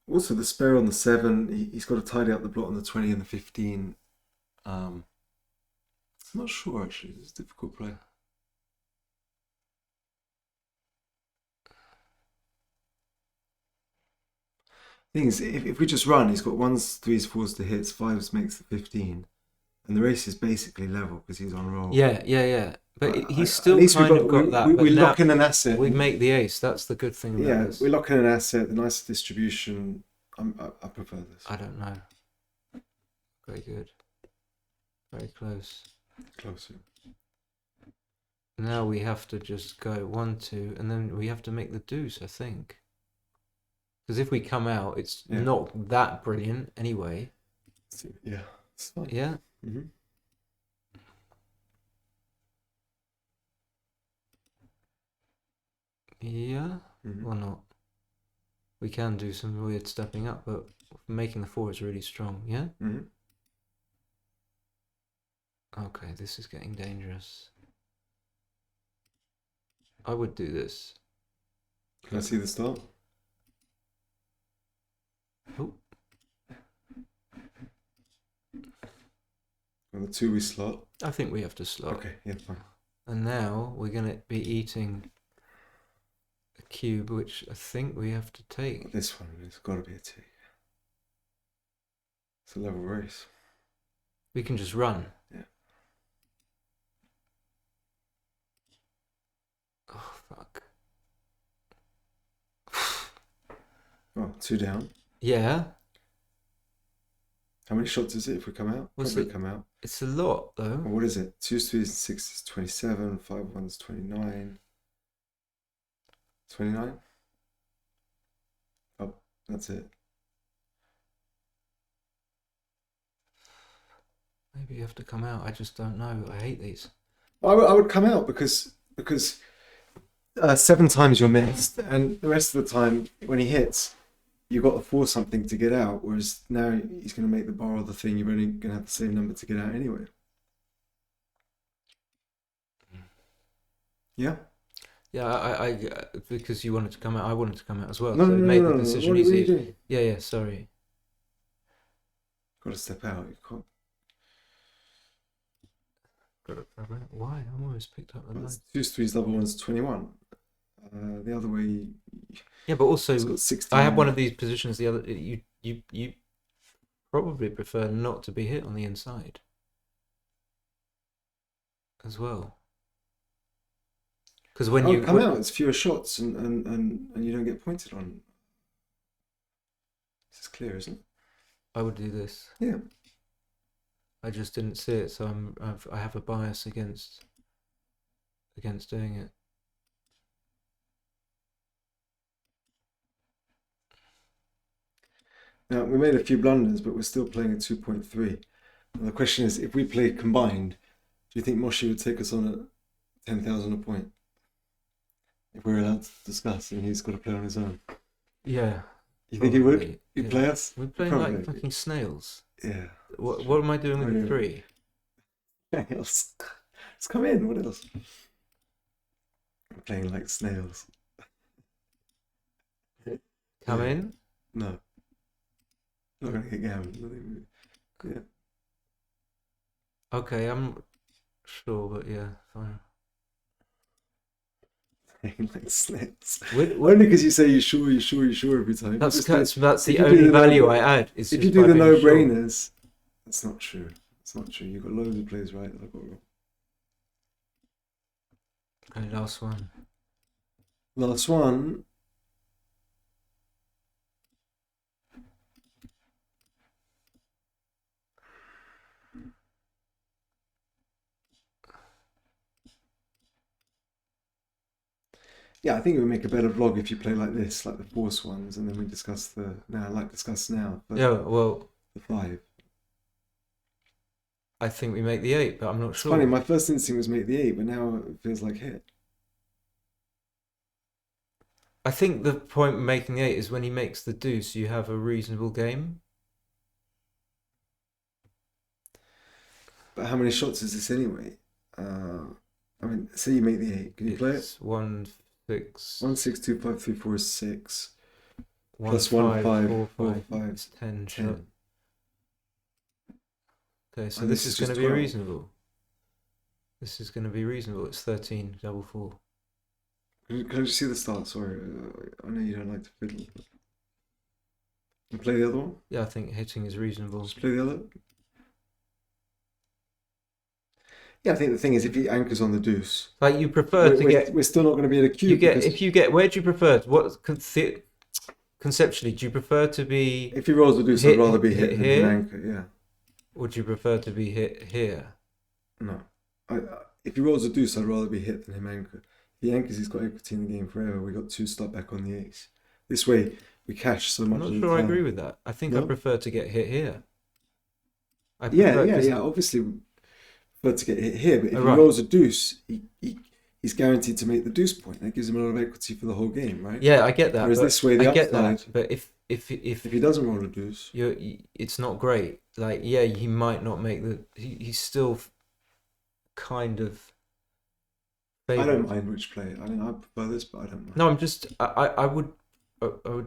Speaker 2: Also, the spare on the 7, he's got to tidy up the blot on the 20 and the 15. I'm not sure, actually. It's a difficult play. Thing is, if we just run, he's got 1s, 3s, 4s to hits, 5s makes the 15. And the race is basically level because he's on roll.
Speaker 1: Yeah. But
Speaker 2: But
Speaker 1: he's
Speaker 2: at
Speaker 1: still
Speaker 2: least
Speaker 1: kind
Speaker 2: we've
Speaker 1: of got that.
Speaker 2: We
Speaker 1: but now
Speaker 2: lock in an asset.
Speaker 1: we make the ace. That's the good thing about
Speaker 2: Yeah,
Speaker 1: this.
Speaker 2: we lock in an asset, the nice distribution. I prefer this.
Speaker 1: I don't know. Very good. Very close.
Speaker 2: Closer.
Speaker 1: Now we have to just go 1, 2, and then we have to make the deuce, I think. Because if we come out, it's
Speaker 2: Yeah.
Speaker 1: not that brilliant anyway.
Speaker 2: Yeah, it's fine.
Speaker 1: Yeah.
Speaker 2: Mm-hmm.
Speaker 1: Yeah.
Speaker 2: Mm-hmm.
Speaker 1: Or not. We can do some weird stepping up, but making the 4 is really strong. Yeah.
Speaker 2: Mm-hmm.
Speaker 1: Okay, this is getting dangerous. I would do this.
Speaker 2: Can I see the start?
Speaker 1: Oh.
Speaker 2: On the 2 we slot.
Speaker 1: I think we have to slot.
Speaker 2: Okay, yeah, fine.
Speaker 1: And now we're going to be eating a cube, which I think we have to take.
Speaker 2: This one has got to be a 2. It's a level race.
Speaker 1: We can just run.
Speaker 2: Yeah.
Speaker 1: Oh, fuck.
Speaker 2: Oh, 2 down.
Speaker 1: Yeah.
Speaker 2: How many shots is it if we come out?
Speaker 1: What's
Speaker 2: Probably
Speaker 1: it?
Speaker 2: come out.
Speaker 1: It's a lot, though.
Speaker 2: Well, what is it? 2s, 3s, and 6s, 27. 5 1s, 29. 29? Oh, that's it.
Speaker 1: Maybe you have to come out. I just don't know. I hate these.
Speaker 2: I would come out because 7 times you're missed, and the rest of the time when he hits, you've got to force something to get out. Whereas now he's going to make the bar or the thing. You're only going to have the same number to get out anyway. Yeah.
Speaker 1: Yeah, I because you wanted to come out, I wanted to come out as well.
Speaker 2: No,
Speaker 1: so
Speaker 2: no,
Speaker 1: it
Speaker 2: no,
Speaker 1: made
Speaker 2: no,
Speaker 1: the
Speaker 2: no.
Speaker 1: decision
Speaker 2: What are you
Speaker 1: easy.
Speaker 2: doing?
Speaker 1: Yeah, sorry.
Speaker 2: Got to step out. You can't.
Speaker 1: Why? I almost picked up the
Speaker 2: It's
Speaker 1: line.
Speaker 2: 2s, 3s, double 1s, 21. The other way,
Speaker 1: Yeah, but also
Speaker 2: it's got 16.
Speaker 1: I have one of these positions. The other, you probably prefer not to be hit on the inside as well. Because when you
Speaker 2: come out, it's fewer shots, and you don't get pointed on. This is clear, isn't it?
Speaker 1: I would do this.
Speaker 2: Yeah.
Speaker 1: I just didn't see it, so I have a bias against doing it.
Speaker 2: Now, we made a few blunders, but we're still playing at 2.3. And the question is, if we play combined, do you think Moshi would take us on at 10,000 a point? If we're allowed to discuss, and he's got to play on his own.
Speaker 1: Yeah.
Speaker 2: You think he would?
Speaker 1: Probably,
Speaker 2: He'd
Speaker 1: yeah.
Speaker 2: play us?
Speaker 1: We're playing
Speaker 2: Probably.
Speaker 1: like fucking snails.
Speaker 2: Yeah.
Speaker 1: What am I doing with the
Speaker 2: Yeah.
Speaker 1: 3?
Speaker 2: Snails. Let's come in. What else? I'm playing like snails.
Speaker 1: Come
Speaker 2: Yeah.
Speaker 1: in?
Speaker 2: No. Not going to get gammed. Yeah.
Speaker 1: Okay, I'm sure, but yeah, fine.
Speaker 2: Playing like snails.
Speaker 1: With,
Speaker 2: Only because you say you're sure every time.
Speaker 1: that's
Speaker 2: Just like-
Speaker 1: that's
Speaker 2: if
Speaker 1: the
Speaker 2: you do
Speaker 1: only
Speaker 2: the
Speaker 1: value
Speaker 2: no-
Speaker 1: I add. Is
Speaker 2: if
Speaker 1: just
Speaker 2: you do
Speaker 1: by
Speaker 2: the
Speaker 1: being sure.
Speaker 2: no-brainers, that's not true. It's not true. You've got loads of plays right that I've got wrong.
Speaker 1: Okay, last one.
Speaker 2: Last one. Yeah, I think it would make a better vlog if you play like this, like the force ones, and then we discuss the now. But
Speaker 1: Yeah, well,
Speaker 2: the 5.
Speaker 1: I think we make the 8, but I'm not
Speaker 2: It's
Speaker 1: sure.
Speaker 2: funny. My first instinct was make the 8, but now it feels like hit.
Speaker 1: I think the point of making the 8 is when he makes the deuce, you have a reasonable game.
Speaker 2: But how many shots is this anyway? I mean, say you make the 8. Can you play it?
Speaker 1: It's 1, 6,
Speaker 2: 1, 6, 2, 5, 3, 4 is 6.
Speaker 1: 1,
Speaker 2: plus 1, 5,
Speaker 1: 4,
Speaker 2: 4,
Speaker 1: 5.
Speaker 2: 5,
Speaker 1: It's 10 shot.
Speaker 2: 10.
Speaker 1: Okay, so
Speaker 2: And
Speaker 1: this
Speaker 2: this
Speaker 1: is
Speaker 2: is
Speaker 1: going to
Speaker 2: just
Speaker 1: be
Speaker 2: 12.
Speaker 1: reasonable. This is going to be reasonable. It's 13, double 4.
Speaker 2: Can I just see the start? Sorry, I know you don't like to fiddle. But... And play the other one?
Speaker 1: Yeah, I think hitting is reasonable.
Speaker 2: Just play the other? Yeah, I think the thing is, if he anchors on the deuce,
Speaker 1: Like you prefer to get.
Speaker 2: we're still not going to be at a cube.
Speaker 1: You get
Speaker 2: because
Speaker 1: if you get. Where do you prefer? What conceptually do you prefer to be?
Speaker 2: if he rolls the deuce,
Speaker 1: hit-
Speaker 2: I'd rather be
Speaker 1: hit
Speaker 2: hit than
Speaker 1: here?
Speaker 2: an anchor. Yeah,
Speaker 1: Would you prefer to be hit here?
Speaker 2: no. If he rolls the deuce, I'd rather be hit than him anchor. If he anchors, he's got equity in the game forever. We got 2 start back on the ace. This way, we cache so
Speaker 1: I'm
Speaker 2: much
Speaker 1: not
Speaker 2: of the
Speaker 1: sure I
Speaker 2: time.
Speaker 1: agree with that. I think I
Speaker 2: No?
Speaker 1: prefer to get hit here. I
Speaker 2: Yeah,
Speaker 1: prefer,
Speaker 2: yeah,
Speaker 1: 'cause-
Speaker 2: yeah. Obviously, we prefer to get hit here, but if
Speaker 1: Oh,
Speaker 2: he
Speaker 1: right.
Speaker 2: rolls a deuce, he's guaranteed to make the deuce point. That gives him a lot of equity for the whole game, right?
Speaker 1: Yeah, I get that.
Speaker 2: Whereas
Speaker 1: but
Speaker 2: this way, the
Speaker 1: I get
Speaker 2: upside,
Speaker 1: that. But if
Speaker 2: if he doesn't roll a deuce,
Speaker 1: it's not great. Like, yeah, he might not make the. He's still kind of.
Speaker 2: I don't
Speaker 1: Favored.
Speaker 2: mind which play. I mean, I prefer this, but I don't mind.
Speaker 1: No, I'm just. I would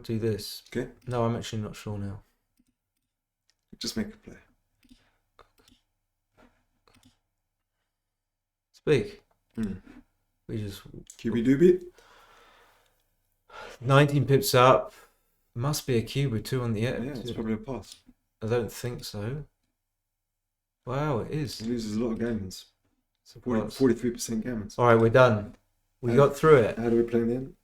Speaker 1: do this.
Speaker 2: Okay.
Speaker 1: No, I'm actually not sure now.
Speaker 2: Just make a play.
Speaker 1: Speak.
Speaker 2: Hmm.
Speaker 1: We just
Speaker 2: QB doobie.
Speaker 1: 19 pips up. Must be a cube with 2 on the
Speaker 2: Yeah,
Speaker 1: edge.
Speaker 2: it's probably a pass.
Speaker 1: I don't think so. Wow, it is.
Speaker 2: He loses a lot of gammons.
Speaker 1: It's a
Speaker 2: 40,
Speaker 1: pass.
Speaker 2: 43% gammons.
Speaker 1: All right, we're done. We got through it.
Speaker 2: How do we play in the end?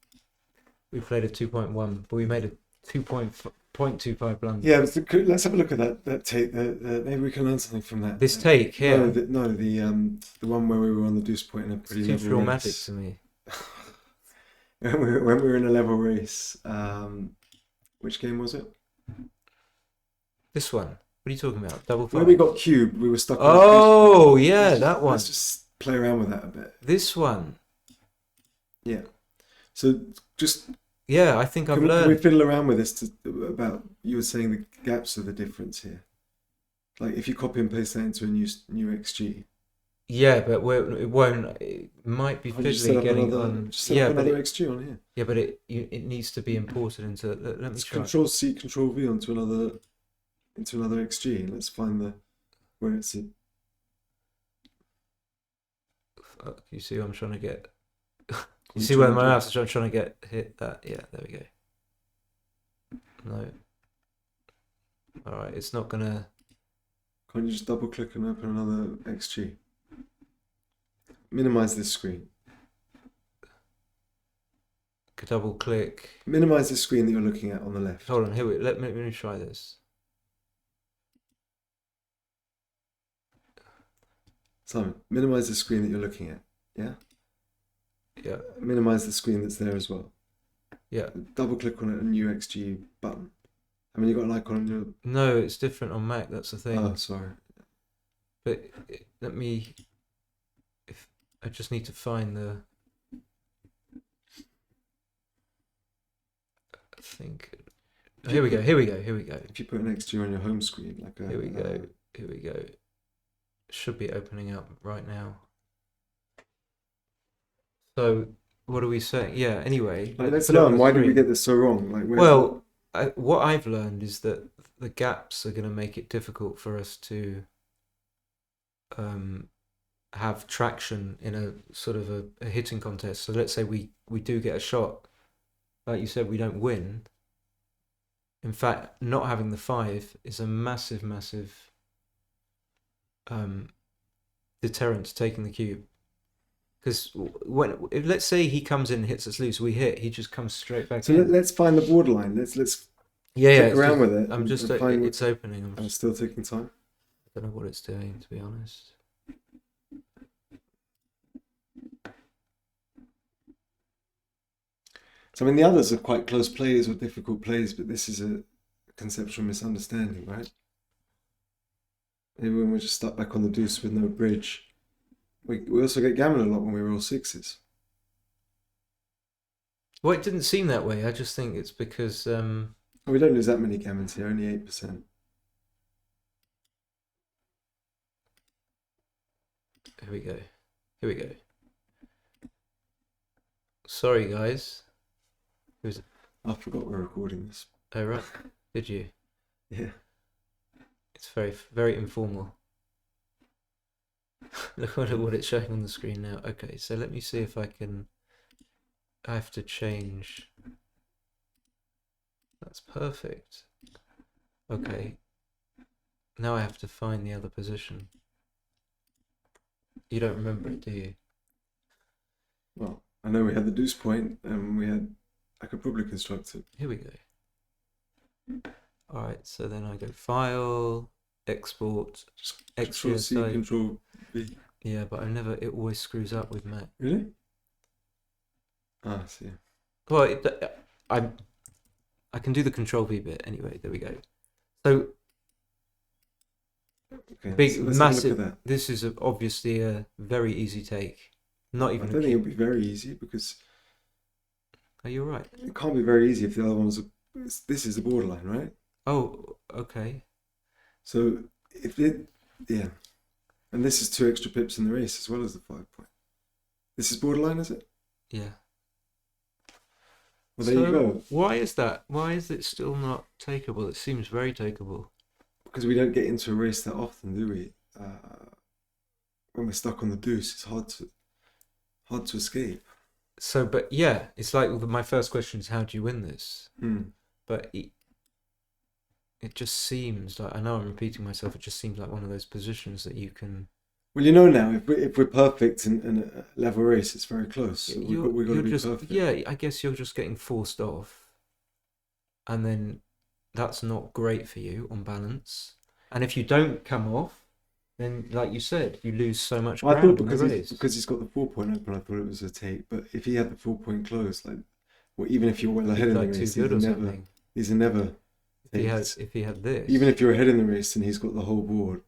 Speaker 1: We played a 2.1, but we made a 2.25 blunder.
Speaker 2: Yeah, let's have a look at that tape. Maybe we can learn something from that.
Speaker 1: This take here.
Speaker 2: No, the one where we were on the deuce point in a
Speaker 1: It's
Speaker 2: pretty
Speaker 1: too
Speaker 2: level
Speaker 1: traumatic
Speaker 2: race.
Speaker 1: to me.
Speaker 2: when we were in a level race, which game was it?
Speaker 1: This one. What are you talking about? Double
Speaker 2: Where
Speaker 1: five.
Speaker 2: we got cubed, we were stuck. on the
Speaker 1: Oh,
Speaker 2: deuce point.
Speaker 1: yeah, that one.
Speaker 2: Let's just play around with that a bit.
Speaker 1: This one.
Speaker 2: Yeah. So just
Speaker 1: Yeah, I think I've
Speaker 2: can we
Speaker 1: learned.
Speaker 2: fiddle around with this about you were saying the gaps are the difference here. Like if you copy and paste that into a new XG.
Speaker 1: Yeah, but it won't. It might be
Speaker 2: I'll just set
Speaker 1: fiddly
Speaker 2: up
Speaker 1: getting
Speaker 2: another,
Speaker 1: on.
Speaker 2: just set
Speaker 1: Yeah,
Speaker 2: up
Speaker 1: but
Speaker 2: another XG on here.
Speaker 1: yeah, but it needs to be imported into. Let me
Speaker 2: Let's
Speaker 1: try.
Speaker 2: Control C, Control V onto another XG, and let's find the where it's at.
Speaker 1: Fuck, you see what I'm trying to get? You
Speaker 2: I'm
Speaker 1: see where
Speaker 2: trying
Speaker 1: my
Speaker 2: to-
Speaker 1: mouse is trying to get hit that? Yeah, there we go. No. All right, it's not gonna.
Speaker 2: Can't you just double click and open another XG? Minimize this screen.
Speaker 1: Double click.
Speaker 2: Minimize the screen that you're looking at on the left.
Speaker 1: Hold on, here we. Let me try this.
Speaker 2: Simon, minimize the screen that you're looking at. Yeah?
Speaker 1: Yeah,
Speaker 2: Minimize the screen that's there as well.
Speaker 1: yeah.
Speaker 2: Double click on a new XG button. I mean, you've got an icon on your.
Speaker 1: No, it's different on Mac. That's the thing.
Speaker 2: Oh, sorry.
Speaker 1: But let me. If I just need to find the. I think. Here we go. Here we go. Here we go.
Speaker 2: If you put an XG on your home screen, like a.
Speaker 1: Here we go. Here we go. Should be opening up right now. So what are we saying? Yeah. Anyway,
Speaker 2: Let's
Speaker 1: put it on
Speaker 2: learn.
Speaker 1: the
Speaker 2: Why did we
Speaker 1: screen.
Speaker 2: get this so wrong? Like,
Speaker 1: Well, what I've learned is that the gaps are going to make it difficult for us to have traction in a sort of a hitting contest. So let's say we do get a shot, like you said, we don't win. In fact, not having the 5 is a massive deterrent to taking the cube. Because let's say he comes in and hits us loose, we hit, he just comes straight back
Speaker 2: so
Speaker 1: in.
Speaker 2: let's find the borderline. Let's
Speaker 1: Yeah,
Speaker 2: click
Speaker 1: it's
Speaker 2: around
Speaker 1: just-
Speaker 2: with it.
Speaker 1: I'm
Speaker 2: and-
Speaker 1: just
Speaker 2: and find
Speaker 1: it's opening.
Speaker 2: I'm still taking time.
Speaker 1: I don't know what it's doing, to be honest.
Speaker 2: So I mean, the others are quite close plays or difficult plays, but this is a conceptual misunderstanding, right? Maybe when we're just stuck back on the deuce with no bridge. We also get gammon a lot when we roll 6s.
Speaker 1: Well, it didn't seem that way. I just think it's because
Speaker 2: We don't lose that many gammons here, only 8%.
Speaker 1: here we go. Here we go. Sorry, guys.
Speaker 2: I forgot we're recording this.
Speaker 1: Oh, right. Did you?
Speaker 2: Yeah.
Speaker 1: It's very informal. Look at what it's showing on the screen now. Okay, so let me see if I can. I have to change. That's perfect. Okay. Now I have to find the other position. You don't remember it, do you?
Speaker 2: Well, I know we had the deuce point, and we had. I could probably construct it.
Speaker 1: Here we go. Alright, so then I go File, Export,
Speaker 2: Control C,
Speaker 1: XGSI.
Speaker 2: Control V.
Speaker 1: Yeah, but it always screws up with Mac.
Speaker 2: Really? Ah, I see.
Speaker 1: Well, I'm I can do the control V bit anyway. There we go. So
Speaker 2: Okay,
Speaker 1: big,
Speaker 2: so let's have a look
Speaker 1: massive.
Speaker 2: at that.
Speaker 1: This is obviously a very easy take. Not
Speaker 2: I
Speaker 1: even.
Speaker 2: don't think it'll be very easy because
Speaker 1: Are you right?
Speaker 2: it can't be very easy if the other one's. This is the borderline, right?
Speaker 1: Oh, okay.
Speaker 2: So if it, yeah, and this is 2 extra pips in the race as well as the 5 point. This is borderline, is it?
Speaker 1: Yeah.
Speaker 2: Well, there you
Speaker 1: So,
Speaker 2: go.
Speaker 1: Why is that? Why is it still not takeable? It seems very takeable.
Speaker 2: Because we don't get into a race that often, do we? When we're stuck on the deuce, it's hard to escape.
Speaker 1: So, but yeah, it's like my first question is how do you win this?
Speaker 2: Hmm.
Speaker 1: But it just seems like, I know I'm repeating myself, it just seems like one of those positions that you can.
Speaker 2: Well, you know now, if we're perfect in a level race, it's very close. So we've got to be
Speaker 1: just,
Speaker 2: perfect.
Speaker 1: yeah, I guess you're just getting forced off, and then that's not great for you on balance. And if you don't come off, then like you said, you lose so much
Speaker 2: Well, I
Speaker 1: ground
Speaker 2: thought
Speaker 1: in the race.
Speaker 2: because he's got the 4 point open, I thought it was a take. But if he had the 4 point closed, like, well, even if you're well ahead in the
Speaker 1: like
Speaker 2: race,
Speaker 1: too good or something.
Speaker 2: these are never.
Speaker 1: If he had this,
Speaker 2: Even if you're ahead in the race and he's got the whole board,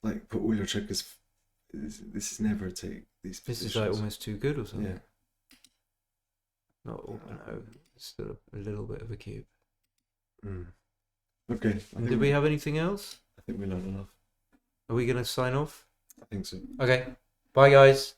Speaker 2: like put all your checkers. This is never a take. These
Speaker 1: this is
Speaker 2: positions.
Speaker 1: like almost too good or something.
Speaker 2: Yeah.
Speaker 1: Not all, no, it's still a little bit of a cube.
Speaker 2: Mm. Okay.
Speaker 1: Did we have anything else?
Speaker 2: I think we learned enough.
Speaker 1: Are we going to sign off?
Speaker 2: I think so.
Speaker 1: Okay. Bye, guys.